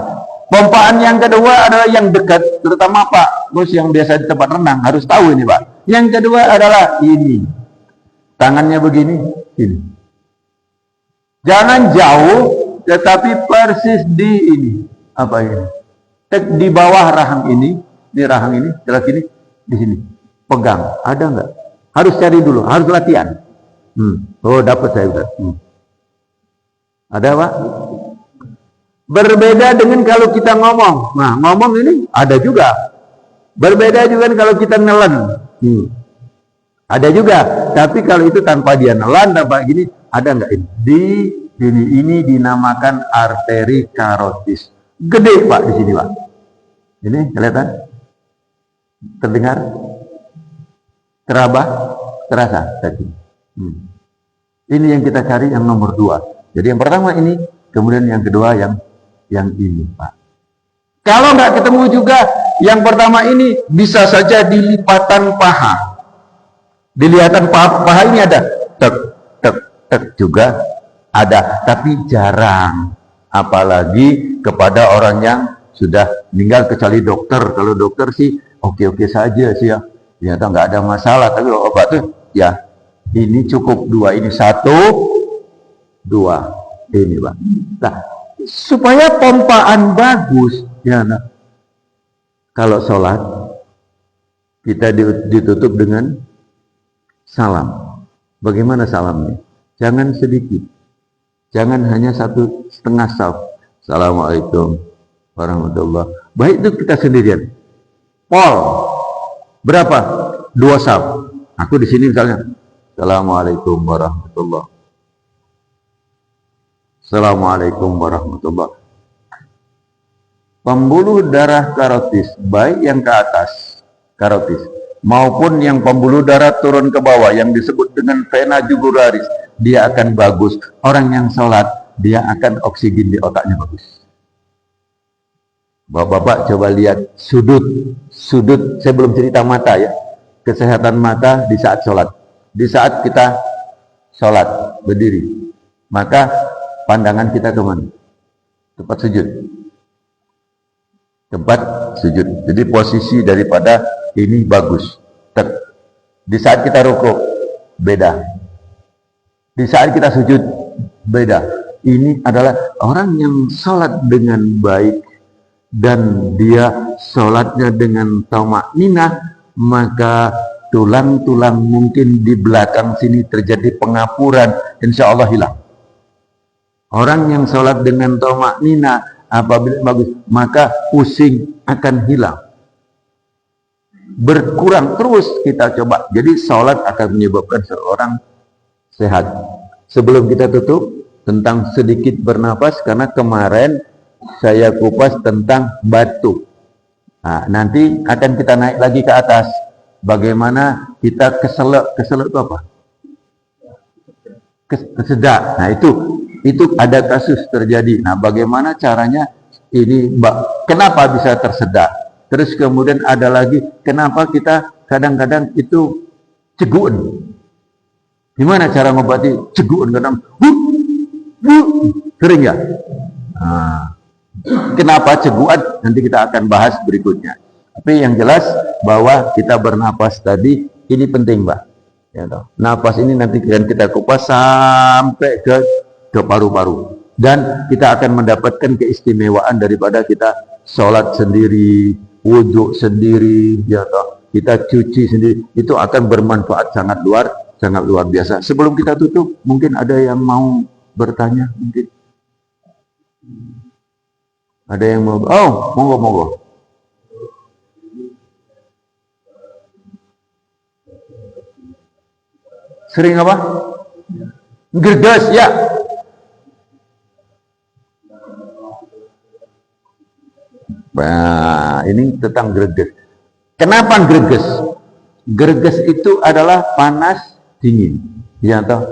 A: Pompaan yang kedua adalah yang dekat, terutama Pak Bos yang biasa di tempat renang harus tahu ini Pak. Yang kedua adalah ini, tangannya begini, ini. Jangan jauh, tetapi persis di ini, apa ini? Di bawah rahang ini setelah ini, di sini. Pegang, ada nggak? Harus cari dulu, harus latihan. Oh dapat saya udah. Ada Pak? Berbeda dengan kalau kita ngomong. Nah, ngomong ini ada juga. Berbeda juga kalau kita nelen. Ada juga. Tapi kalau itu tanpa dia nelan, tanpa gini, ada nggak ini? Ini dinamakan arteri karotis. Gede Pak di sini Pak. Ini kelihatan? Terdengar? Teraba? Terasa tadi. Ini yang kita cari yang nomor 2. Jadi yang pertama ini, kemudian yang kedua yang ini Pak. Kalau nggak ketemu juga, yang pertama ini bisa saja di lipatan paha. Di lipatan paha ini ada tek juga ada, tapi jarang. Apalagi kepada orang yang sudah meninggal, kecuali dokter. Kalau dokter sih oke-oke saja sih ya. Ya nggak ada masalah. Tapi obat tuh ya ini cukup 2, ini 1, 2 ini Pak. Nah, supaya pompaan bagus ya nah. Kalau sholat kita ditutup dengan salam. Bagaimana salamnya? Jangan sedikit, jangan hanya 1,5 saf. Assalamualaikum warahmatullahi. Baik itu kita sendirian. Pol berapa? 2 saf. Aku di sini misalnya Assalamualaikum warahmatullahi. Assalamualaikum warahmatullahi. Pembuluh darah karotis, baik yang ke atas karotis maupun yang pembuluh darah turun ke bawah yang disebut dengan vena jugularis, dia akan bagus. Orang yang sholat, dia akan oksigen di otaknya bagus. Bapak-bapak coba lihat sudut, saya belum cerita mata ya, kesehatan mata di saat sholat. Di saat kita sholat, berdiri, maka pandangan kita kemana? Tempat sujud. Tempat sujud. Jadi posisi daripada ini bagus. Di saat kita rukuk, beda. Di saat kita sujud, beda. Ini adalah orang yang sholat dengan baik dan dia sholatnya dengan tamakninah, maka tulang-tulang mungkin di belakang sini terjadi pengapuran, insya Allah hilang. Orang yang sholat dengan tamaknina apabila bagus, maka pusing akan hilang. Berkurang terus kita coba. Jadi sholat akan menyebabkan seorang sehat. Sebelum kita tutup, tentang sedikit bernapas, karena kemarin saya kupas tentang batuk. Nah, nanti akan kita naik lagi ke atas. Bagaimana kita keselak itu apa? Kesedak. Nah itu ada kasus terjadi. Nah, bagaimana caranya ini? Kenapa bisa tersedak? Terus kemudian ada lagi, kenapa kita kadang-kadang itu ceguan? Gimana cara mengobati ceguan? Kadang sering ya. Nah, kenapa ceguan? Nanti kita akan bahas berikutnya. Tapi yang jelas bahwa kita bernapas tadi ini penting, Mbak. Ya, napas ini nanti kita kupas sampai ke paru-paru, dan kita akan mendapatkan keistimewaan daripada kita sholat sendiri, wudhu sendiri, ya toh, kita cuci sendiri. Itu akan bermanfaat sangat luar biasa. Sebelum kita tutup, mungkin ada yang mau bertanya, mungkin ada yang mau. Oh, monggo. Sering apa? Greges, ya. Nah, ini tentang greges. Kenapa greges? Greges itu adalah panas dingin. Ya toh?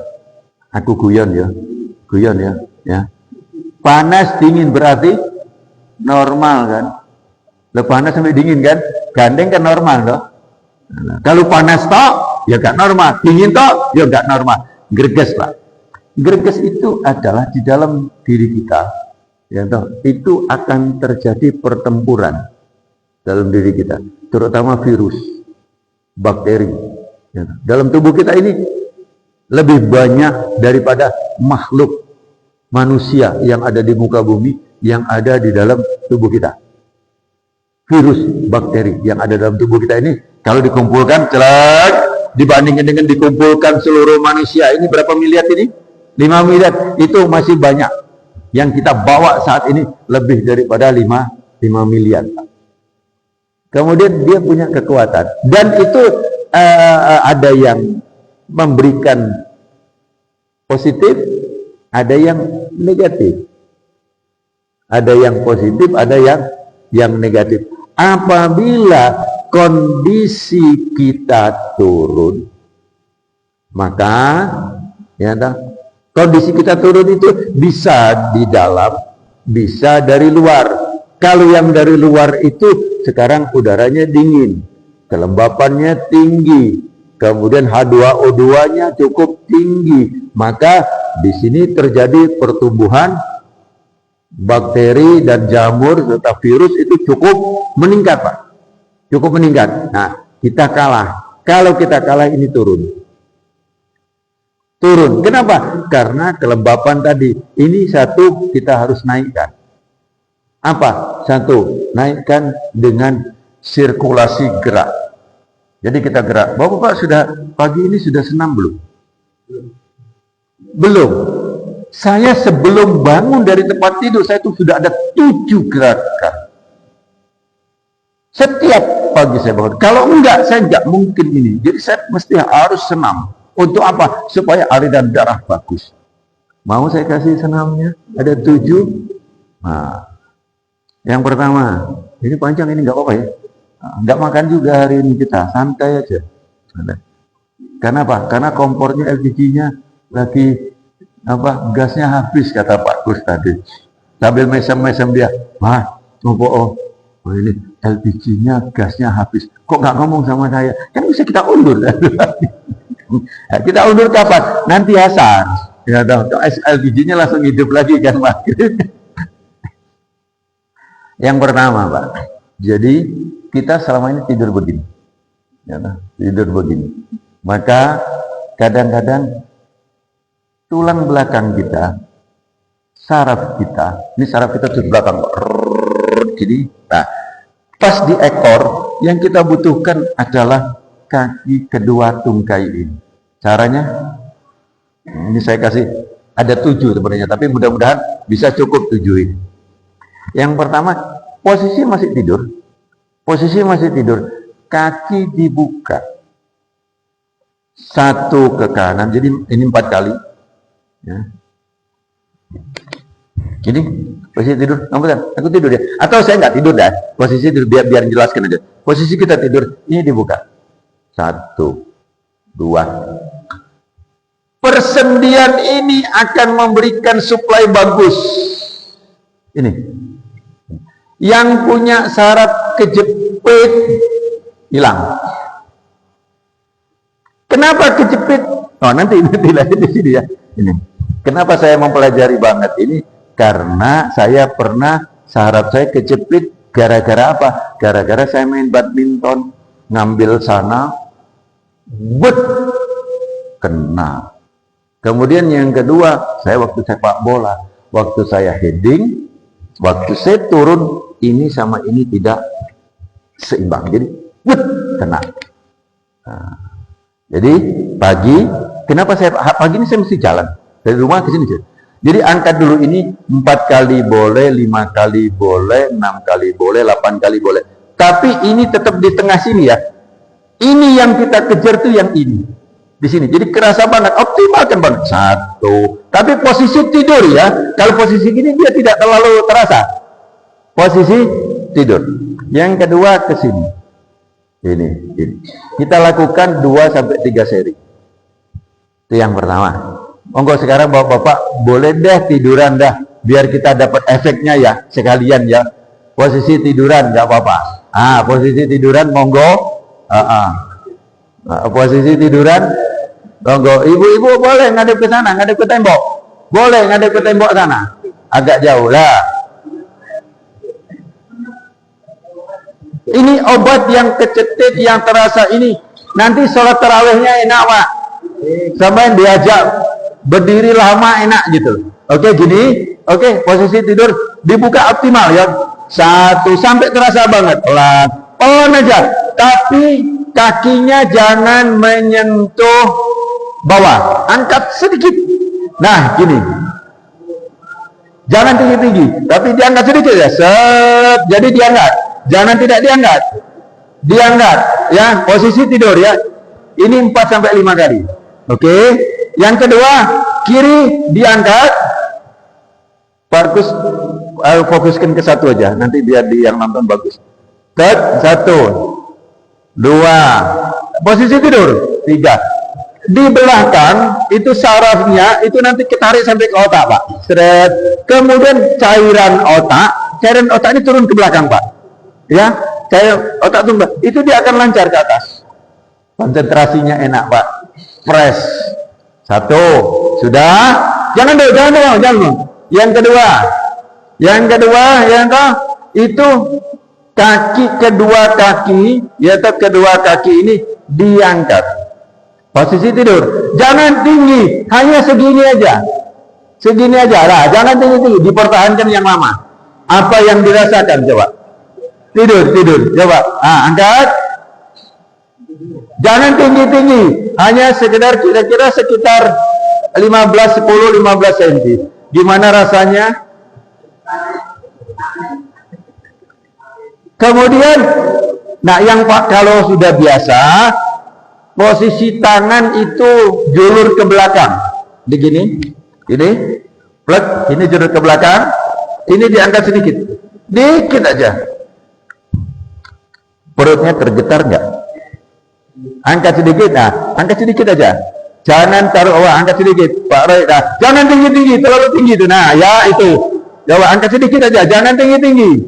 A: Aku guyon ya. Panas dingin berarti normal kan? Lo panas sampai dingin kan? Gandeng kan normal toh? Nah, kalau panas toh, ya gak normal. Dingin toh, ya gak normal. Greges, Pak. Greges itu adalah di dalam diri kita, ya toh, itu akan terjadi pertempuran dalam diri kita, terutama virus, bakteri. Ya, dalam tubuh kita ini lebih banyak daripada makhluk manusia yang ada di muka bumi yang ada di dalam tubuh kita. Virus, bakteri yang ada dalam tubuh kita ini, kalau dikumpulkan, dibandingkan dengan dikumpulkan seluruh manusia ini berapa miliar ini? 5 miliar. Itu masih banyak. Yang kita bawa saat ini lebih daripada 5 miliar. Kemudian dia punya kekuatan. Dan itu ada yang memberikan positif, ada yang negatif. Ada yang positif, ada yang negatif. Apabila kondisi kita turun, maka ya, kondisi kita turun itu bisa di dalam, bisa dari luar. Kalau yang dari luar itu sekarang udaranya dingin, kelembapannya tinggi, kemudian H2O2-nya cukup tinggi, maka di sini terjadi pertumbuhan bakteri dan jamur serta virus itu cukup meningkat, Pak. Cukup meningkat. Nah, kita kalah. Kalau kita kalah ini turun. Kenapa? Karena kelembapan tadi. Ini satu kita harus naikkan. Apa? Satu, naikkan dengan sirkulasi gerak. Jadi kita gerak. Bapak sudah pagi ini sudah senam belum? Belum. Saya sebelum bangun dari tempat tidur, saya itu sudah ada 7 gerakan. Setiap pagi saya bangun. Kalau enggak, saya enggak mungkin ini. Jadi saya mesti harus senam. Untuk apa? Supaya aliran darah bagus. Mau saya kasih senamnya? Ada 7. Nah, yang pertama, ini panjang, ini enggak apa-apa ya. Enggak makan juga hari ini kita, santai aja. Kenapa? Karena kompornya LPG-nya lagi gasnya habis, kata Pak Gus tadi. Sambil mesem-mesem dia, ini LPG-nya gasnya habis. Kok nggak ngomong sama saya? Kan bisa kita undur. Kita undur kapan? Nanti asar. Ya, LPG-nya langsung hidup lagi kan, maghrib. Yang pertama, Pak. Jadi kita selama ini tidur begini. Ya, tidur begini. Maka kadang-kadang tulang belakang kita, saraf kita, ini saraf kita di belakang, gini. Nah, pas di ekor, yang kita butuhkan adalah kaki kedua tungkai ini. Caranya, Ini saya kasih ada 7 sebenarnya, tapi mudah-mudahan bisa cukup 7 ini. Yang pertama, posisi masih tidur. Posisi masih tidur, kaki dibuka. 1 ke kanan, jadi ini 4 kali. Ya. Jadi posisi tidur, aku tidur ya. Atau saya nggak tidur dah. Posisi tidur biar jelaskan aja. Posisi kita tidur, ini dibuka. 1, 2. Persendian ini akan memberikan suplai bagus. Ini. Yang punya syarat kejepit hilang. Kenapa kejepit? Oh, nanti lihat di sini ya. Ini. Kenapa saya mempelajari banget ini? Karena saya pernah syarat saya kejepit gara-gara apa? Gara-gara saya main badminton, ngambil sana, kena. Kemudian yang kedua, saya waktu sepak bola, waktu saya heading, waktu saya turun, ini sama ini tidak seimbang. Jadi, kena. Nah, jadi pagi, kenapa pagi ini saya mesti jalan dari rumah ke sini. Jadi angkat dulu ini 4 kali boleh, 5 kali boleh, 6 kali boleh, 8 kali boleh. Tapi ini tetap di tengah sini ya. Ini yang kita kejar tuh yang ini. Di sini. Jadi kerasa banget, optimalkan banget. 1. Tapi posisi tidur ya. Kalau posisi gini dia tidak terlalu terasa. Posisi tidur. Yang kedua ke sini. Ini. Kita lakukan 2 sampai 3 seri. Itu yang pertama. Monggo sekarang bapak-bapak boleh deh tiduran dah, biar kita dapat efeknya ya sekalian ya. Posisi tiduran nggak apa-apa. Posisi tiduran monggo. Posisi tiduran monggo. Ibu-ibu boleh ngadep ke sana, ngadep ke tembok. Boleh ngadep ke tembok sana. Agak jauh lah. Ini obat yang kecetit yang terasa ini. Nanti sholat tarawihnya enak pak. Sampai diajak berdiri lama enak gitu. Oke, gini. Oke, posisi tidur dibuka optimal ya. 1 sampai terasa banget. Pelan aja. Tapi kakinya jangan menyentuh bawah. Angkat sedikit. Nah, gini. Jangan tinggi-tinggi, tapi diangkat sedikit ya. Set. Jadi diangkat. Jangan tidak diangkat. Diangkat ya, posisi tidur ya. Ini 4 sampai 5 kali. Oke. Yang kedua, kiri diangkat. Fokuskan ke 1 aja, nanti biar yang nonton bagus. 1, 2, posisi tidur 3. Di belakang itu sarafnya itu nanti ketarik sampai ke otak pak. Seret. Kemudian cairan otak ini turun ke belakang pak. Ya, cairan otak turun. Itu dia akan lancar ke atas. Konsentrasinya enak pak. Fresh. 1, sudah. Jangan dulu. Yang kedua, itu kedua kaki ini diangkat. Posisi tidur. Jangan tinggi, hanya segini aja. Lah, jangan tinggi, dipertahankan yang lama. Apa yang dirasakan coba? Tidur. Coba. Angkat. Jangan tinggi-tinggi, hanya sekedar kira-kira sekitar 15 cm. Gimana rasanya? Kemudian, yang kalau sudah biasa, posisi tangan itu julur ke belakang. Begini, ini, plek, ini julur ke belakang, ini diangkat dikit aja. Perutnya tergetar nggak? Angkat sedikit aja. Jangan taruh, angkat sedikit, Pak Roy. Jangan tinggi-tinggi, terlalu tinggi itu. Ya itu. Coba angkat sedikit aja, jangan tinggi-tinggi.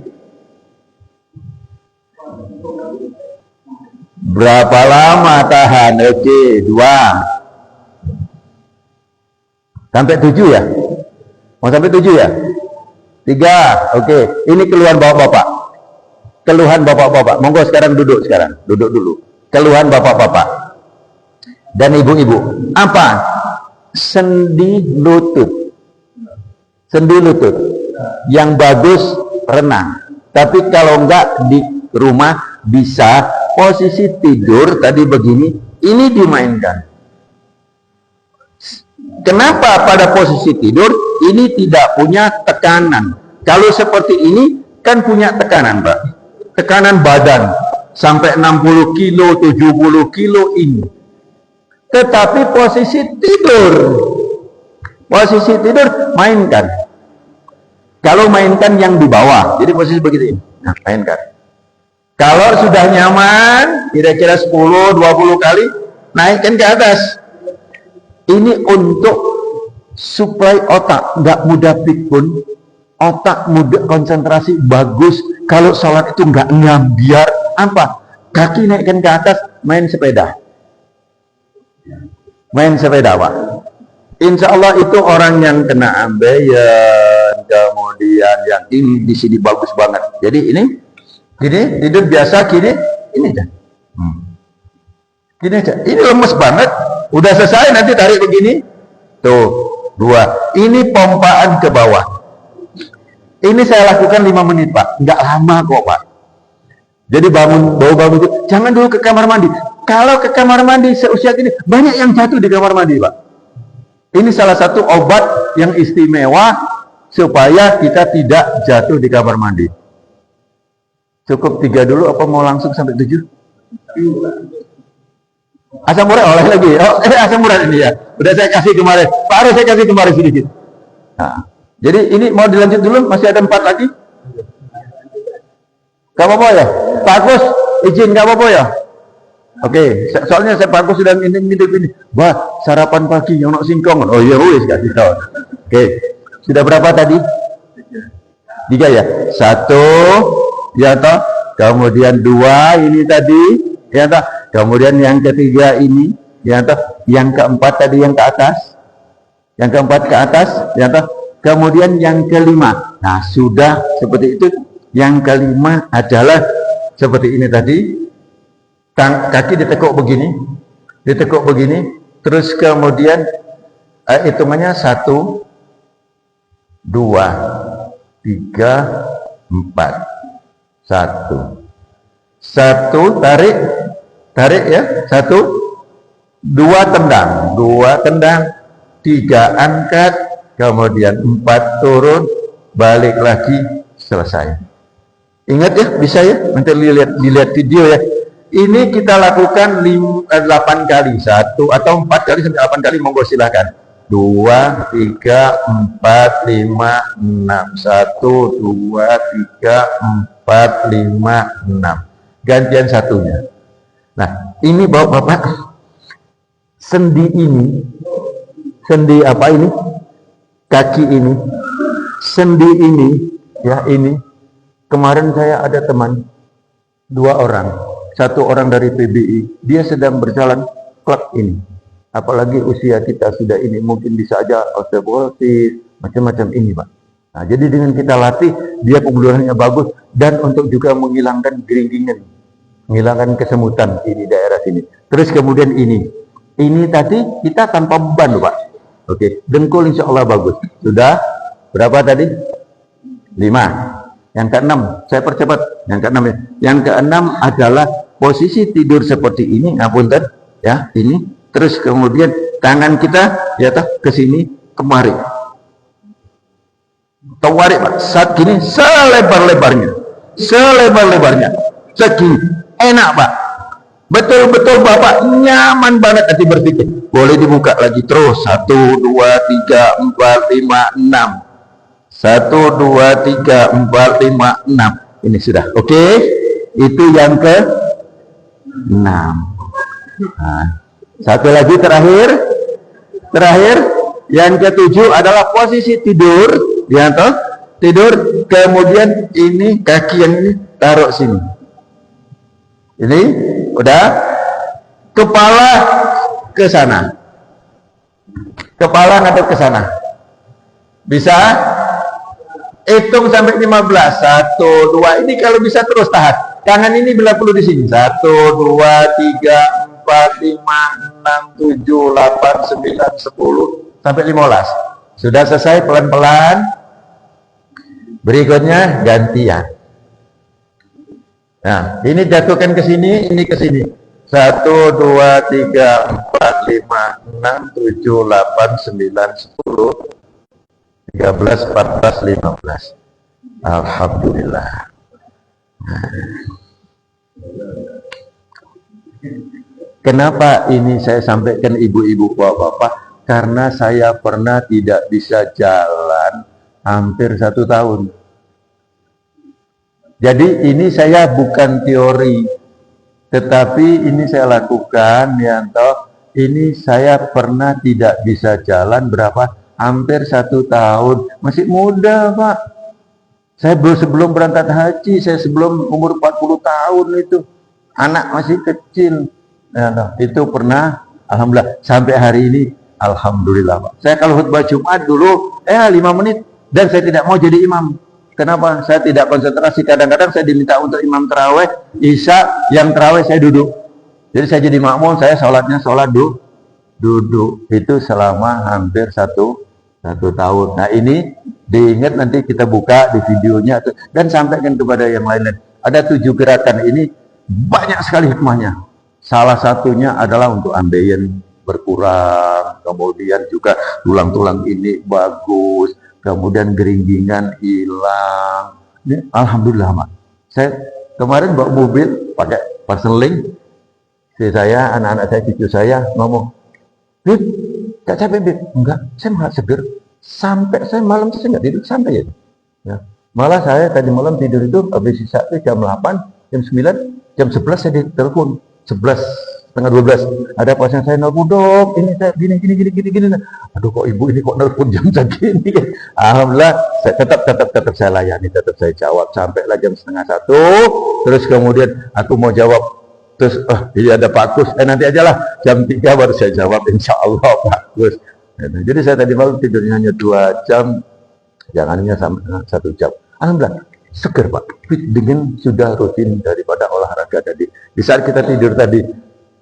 A: Berapa lama tahan? Oke, 2. Sampai 7 ya? Mau sampai 7 ya? 3. Oke, ini keluhan bapak-bapak. Monggo sekarang duduk dulu. Keluhan bapak-bapak dan ibu-ibu. Apa? Sendi lutut. Yang bagus renang. Tapi kalau enggak di rumah bisa posisi tidur tadi begini, ini dimainkan. Kenapa pada posisi tidur ini tidak punya tekanan? Kalau seperti ini kan punya tekanan, Pak. Tekanan badan sampai 60 kilo, 70 kilo ini. Tetapi posisi tidur mainkan. Kalau mainkan yang di bawah, jadi posisi begitu ini. Nah, mainkan. Kalau sudah nyaman, kira-kira 10-20 kali, naikkan ke atas. Ini untuk supaya otak nggak mudah pikun, otak mudah konsentrasi bagus. Kalau sholat itu nggak ngambiar, apa? Kaki naikkan ke atas, main sepeda, Pak. Insya Allah itu orang yang kena ambeien, kemudian yang ini di sini bagus banget. Jadi ini tidur biasa, ini aja. Gini aja. Ini lemes banget. Udah selesai nanti tarik begini. Tuh, 2. Ini pompaan ke bawah. Ini saya lakukan 5 menit, Pak. Nggak lama kok, Pak. Jadi baru bangun itu, jangan dulu ke kamar mandi. Kalau ke kamar mandi seusia gini, banyak yang jatuh di kamar mandi, Pak. Ini salah satu obat yang istimewa supaya kita tidak jatuh di kamar mandi. Cukup 3 dulu apa mau langsung sampai 7? Asam urat oleh lagi. Asam urat ini ya. Udah saya kasih kemarin. Baru saya kasih kemarin sedikit. Nah, jadi ini mau dilanjut dulu, masih ada 4 lagi. Gak apa-apa ya? Pak Agus, izin gak apa-apa ya? Oke, soalnya saya Pak Agus sudah ngintip ini. Wah, sarapan pagi yang nak singkong. Oh iya, wis kasih tahu. Oke, sudah berapa tadi? 3 ya? 1, ya toh. Kemudian 2 ini tadi, ya toh. Kemudian yang ketiga ini, ya toh. Yang keempat tadi yang ke atas. Yang keempat ke atas, ya toh. Kemudian yang kelima. Nah, sudah seperti itu. Yang kelima adalah seperti ini tadi. Kaki ditekuk begini, terus kemudian hitungannya 1, 2, 3, 4, 1, tarik ya, 1, 2 tendang, 3 angkat, kemudian 4 turun, balik lagi, selesai. Ingat ya, bisa ya, nanti dilihat video ya. Ini kita lakukan 8 kali, 1 atau 4 kali sampai 8 kali, monggo silahkan. 2, 3, 4, 5, 6. 1, 2, 3, 4, 5, 6. Gantian satunya. Nah, ini Bapak, sendi ini, sendi apa ini? Kaki ini, sendi ini, ya ini. Kemarin saya ada teman, 2 orang. 1 orang dari PBI, dia sedang berjalan klub ini. Apalagi usia kita sudah ini, mungkin bisa aja osteoporosis, macam-macam ini, Pak. Nah, jadi dengan kita latih, dia pembuluhannya bagus, dan untuk juga menghilangkan geringgingan, menghilangkan kesemutan di daerah sini. Terus kemudian ini tadi kita tanpa beban, Pak. Oke, dengkul insya Allah bagus. Sudah berapa tadi? 5. Yang ke-6, saya percepat. Yang ke-6 ya. Yang ke-6 adalah posisi tidur seperti ini, ngapunten ya, ini. Terus kemudian tangan kita ya toh ke sini, kemari. Tawarik, Pak. Saat gini selebar-lebarnya. Segini. Enak, Pak. Betul-betul Bapak nyaman banget hati berpikir. Boleh dibuka lagi terus. 1, 2, 3, 4, 5, 6. 1, 2, 3, 4, 5, 6. Ini sudah. Oke. Itu yang ke-6. Nah, satu lagi terakhir, yang ke-7 adalah posisi tidur, ya toh? Tidur, kemudian ini kaki yang ini taruh sini. Ini udah, kepala ke sana. Kepala ngadep ke sana. Bisa? Hitung sampai 15. 1, 2. Ini kalau bisa terus tahan. Tangan ini bila perlu di sini. 1, 2, 3, 4, 5, 6, 7, 8, 9, 10 sampai 15. Sudah selesai, pelan-pelan. Berikutnya gantian. Nah, ini jatuhkan ke sini, ini ke sini. 1, 2, 3, 4, 5, 6, 7, 8, 9, 10, 13, 14, 15. Alhamdulillah. Kenapa ini saya sampaikan ibu-ibu bapak-bapak? Karena saya pernah tidak bisa jalan hampir 1 tahun. Jadi ini saya bukan teori, tetapi ini saya lakukan, ya toh. Ini saya pernah tidak bisa jalan berapa? Hampir 1 tahun. Masih muda, Pak. Saya sebelum berangkat haji, saya sebelum umur 40 tahun itu. Anak masih kecil. Ya toh. Itu pernah, alhamdulillah. Sampai hari ini, alhamdulillah, Pak. Saya kalau khutbah Jumat dulu, 5 menit. Dan saya tidak mau jadi imam. Kenapa? Saya tidak konsentrasi. Kadang-kadang saya diminta untuk imam taraweh, isya, yang taraweh saya duduk. Jadi saya jadi makmum, saya sholatnya duduk. Itu selama hampir satu tahun. Nah ini diingat, nanti kita buka di videonya dan sampaikan kepada yang lain-lain. Ada 7 gerakan ini, banyak sekali hikmahnya. Salah satunya adalah untuk ambeien berkurang, kemudian juga tulang-tulang ini bagus, kemudian geringgingan hilang. Ini alhamdulillah, Mak. Saya kemarin bawa mobil pakai parseling. Saya, anak-anak saya, cucu saya ngomong, "Bib, gak capek, Bib?" "Enggak, saya malah seger." Sampai saya malam itu saya nggak tidur sampai ya. Malah saya tadi malam tidur itu habis sisa itu jam 8, jam 9, jam 11 saya ditelepon. 11, setengah 12. Ada pasien saya nelpon, "Dok, ini saya gini. Aduh, kok ibu ini kok nelpon jam segini?" Alhamdulillah, saya tetap saya layani, tetap saya jawab sampailah jam setengah 1. Terus kemudian aku mau jawab, terus iya ada Pak Kus, nanti aja lah jam 3 baru saya jawab, insya Allah Pak Kus. Jadi saya tadi malam tidurnya hanya 2 jam, jangannya sampai 1 jam. Alhamdulillah, seger Pak, fit dengan sudah rutin daripada olahraga tadi. Di saat kita tidur tadi,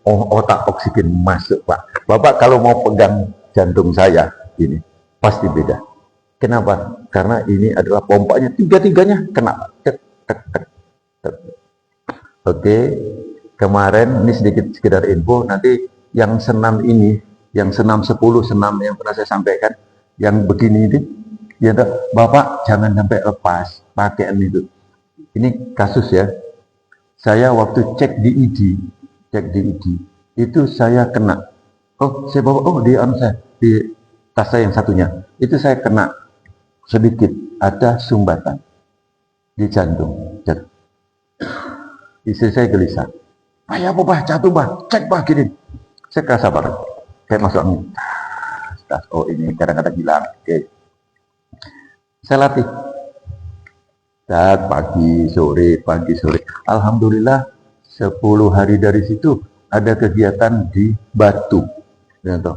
A: otak oksigen masuk Pak. Bapak kalau mau pegang jantung saya, ini pasti beda. Kenapa? Karena ini adalah pompanya, tiga-tiganya kena. Oke, kemarin ini sedikit sekedar info, nanti yang senam ini, yang senam 10, senam yang pernah saya sampaikan, yang begini ini, ya Bapak jangan sampai lepas pakaian itu. Ini kasus ya, saya waktu cek di ID, itu saya kena. Saya bawa, di tas saya yang satunya, itu saya kena sedikit, ada sumbatan di jantung. Istri saya gelisah, "Ayah apa Pak, jatuh Pak, cek Pak gini." Saya kerasa Pak, kayak masuk angin. Ini kadang-kadang hilang. Oke. Saya latih. Pagi sore. Alhamdulillah 10 hari dari situ ada kegiatan di Batu.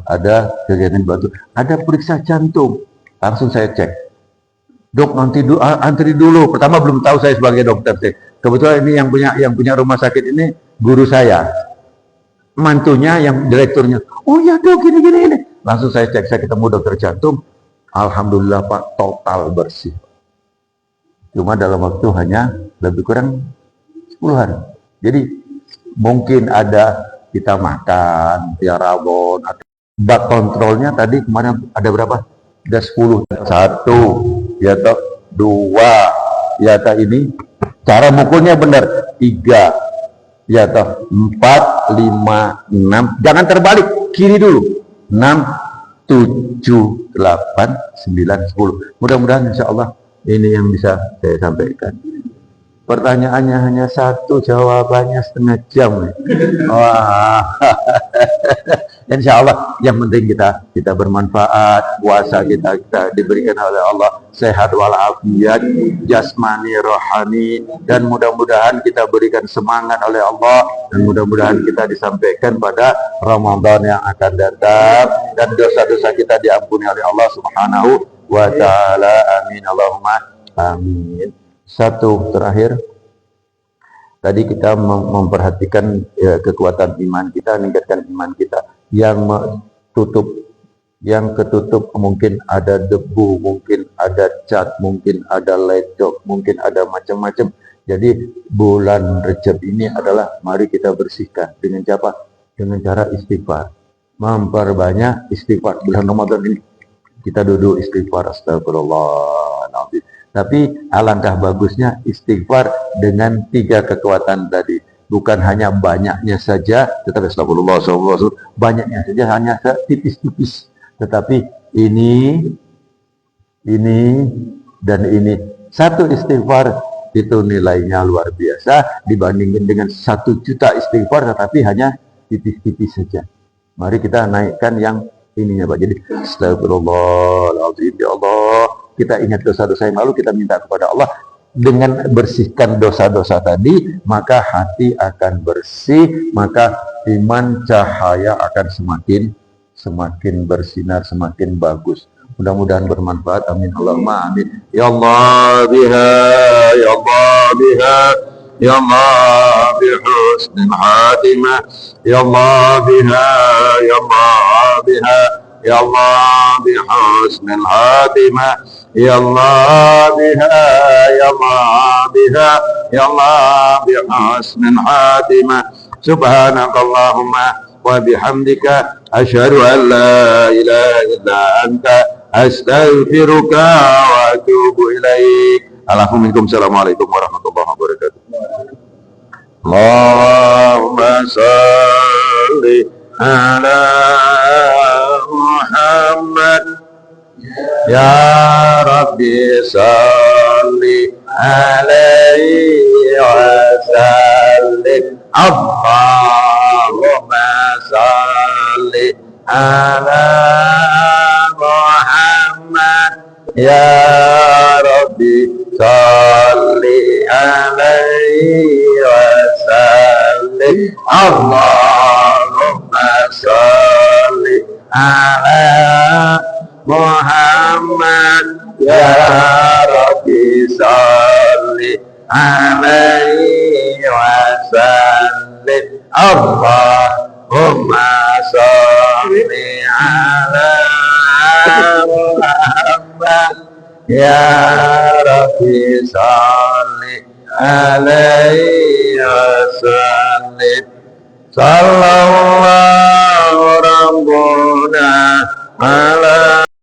A: Ada kegiatan di Batu. Ada periksa jantung. Langsung saya cek. "Dok, nanti antri dulu." Pertama belum tahu saya sebagai dokter. Kebetulan ini yang punya rumah sakit ini guru saya. Mantunya yang direkturnya. "Oh ya Dok, gini. Langsung saya cek, saya ketemu dokter jantung. Alhamdulillah Pak, total bersih. Cuma dalam waktu hanya lebih kurang 10 hari. Jadi mungkin ada kita makan, rawon, bak kontrolnya tadi kemarin ada berapa? Ada 10. 1, ya toh, 2, ya toh ini. Cara mukulnya benar. 3, ya toh, 4, 5, 6. Jangan terbalik, kiri dulu. 6, 7, 8, 9, 10. Mudah-mudahan insya Allah ini yang bisa saya sampaikan. Pertanyaannya hanya 1, jawabannya setengah jam. Wah. Insya Allah yang penting kita bermanfaat, puasa kita diberikan oleh Allah sehat walafiat, jasmani, rohani, dan mudah-mudahan kita berikan semangat oleh Allah, dan mudah-mudahan kita disampaikan pada Ramadan yang akan datang, dan dosa-dosa kita diampuni oleh Allah Subhanahu wa ta'ala. Amin Allahumma amin. 1 terakhir, tadi kita memperhatikan kekuatan iman kita, meningkatkan iman kita. Yang ketutup mungkin ada debu, mungkin ada cat, mungkin ada lecok, mungkin ada macam-macam Jadi bulan Rejab ini adalah mari kita bersihkan dengan cara istighfar. Memperbanyak istighfar. Bulan Ramadan ini kita duduk istighfar, astagfirullahaladzim. Tapi alangkah bagusnya istighfar dengan 3 kekuatan tadi. Bukan hanya banyaknya saja, tetapi astagfirullah, banyaknya saja hanya tipis-tipis. Tetapi ini, dan ini. Satu istighfar itu nilainya luar biasa dibandingkan dengan 1 juta istighfar, tetapi hanya tipis-tipis saja. Mari kita naikkan yang ininya Pak. Jadi astagfirullahaladzim, ya Allah. Kita ingat dosa-dosa yang lalu, kita minta kepada Allah. Dengan bersihkan dosa-dosa tadi, maka hati akan bersih, maka iman cahaya akan semakin bersinar, semakin bagus. Mudah-mudahan bermanfaat. Amin. Allahumma amin. Ya Allah biha, ya Allah biha, ya Allah bihusnil khatimah, ya Allah biha, ya Allah biha, ya Allah bihusnil khatimah, ya Allah biha, ya Allah biha, ya Allah bihusnil khatimah. Subhanakallahumma wa bihamdika asyhadu an la ilaha illa anta astaghfiruka wa atubu ilaik. Assalamualaikum warahmatullahi wabarakatuh. Allahumma salli ala Muhammad ya Rabbi salli alaihi wa sallim. Allahumma salli ala Muhammad ya Rabbi salli alaihi wa sallim. Allahumma salli ala Muhammad ya Rabbi salli alaihi wa sallim. Allahumma salli ala Muhammad ya Rabbi salli alaihi wa sallim. Sallallahu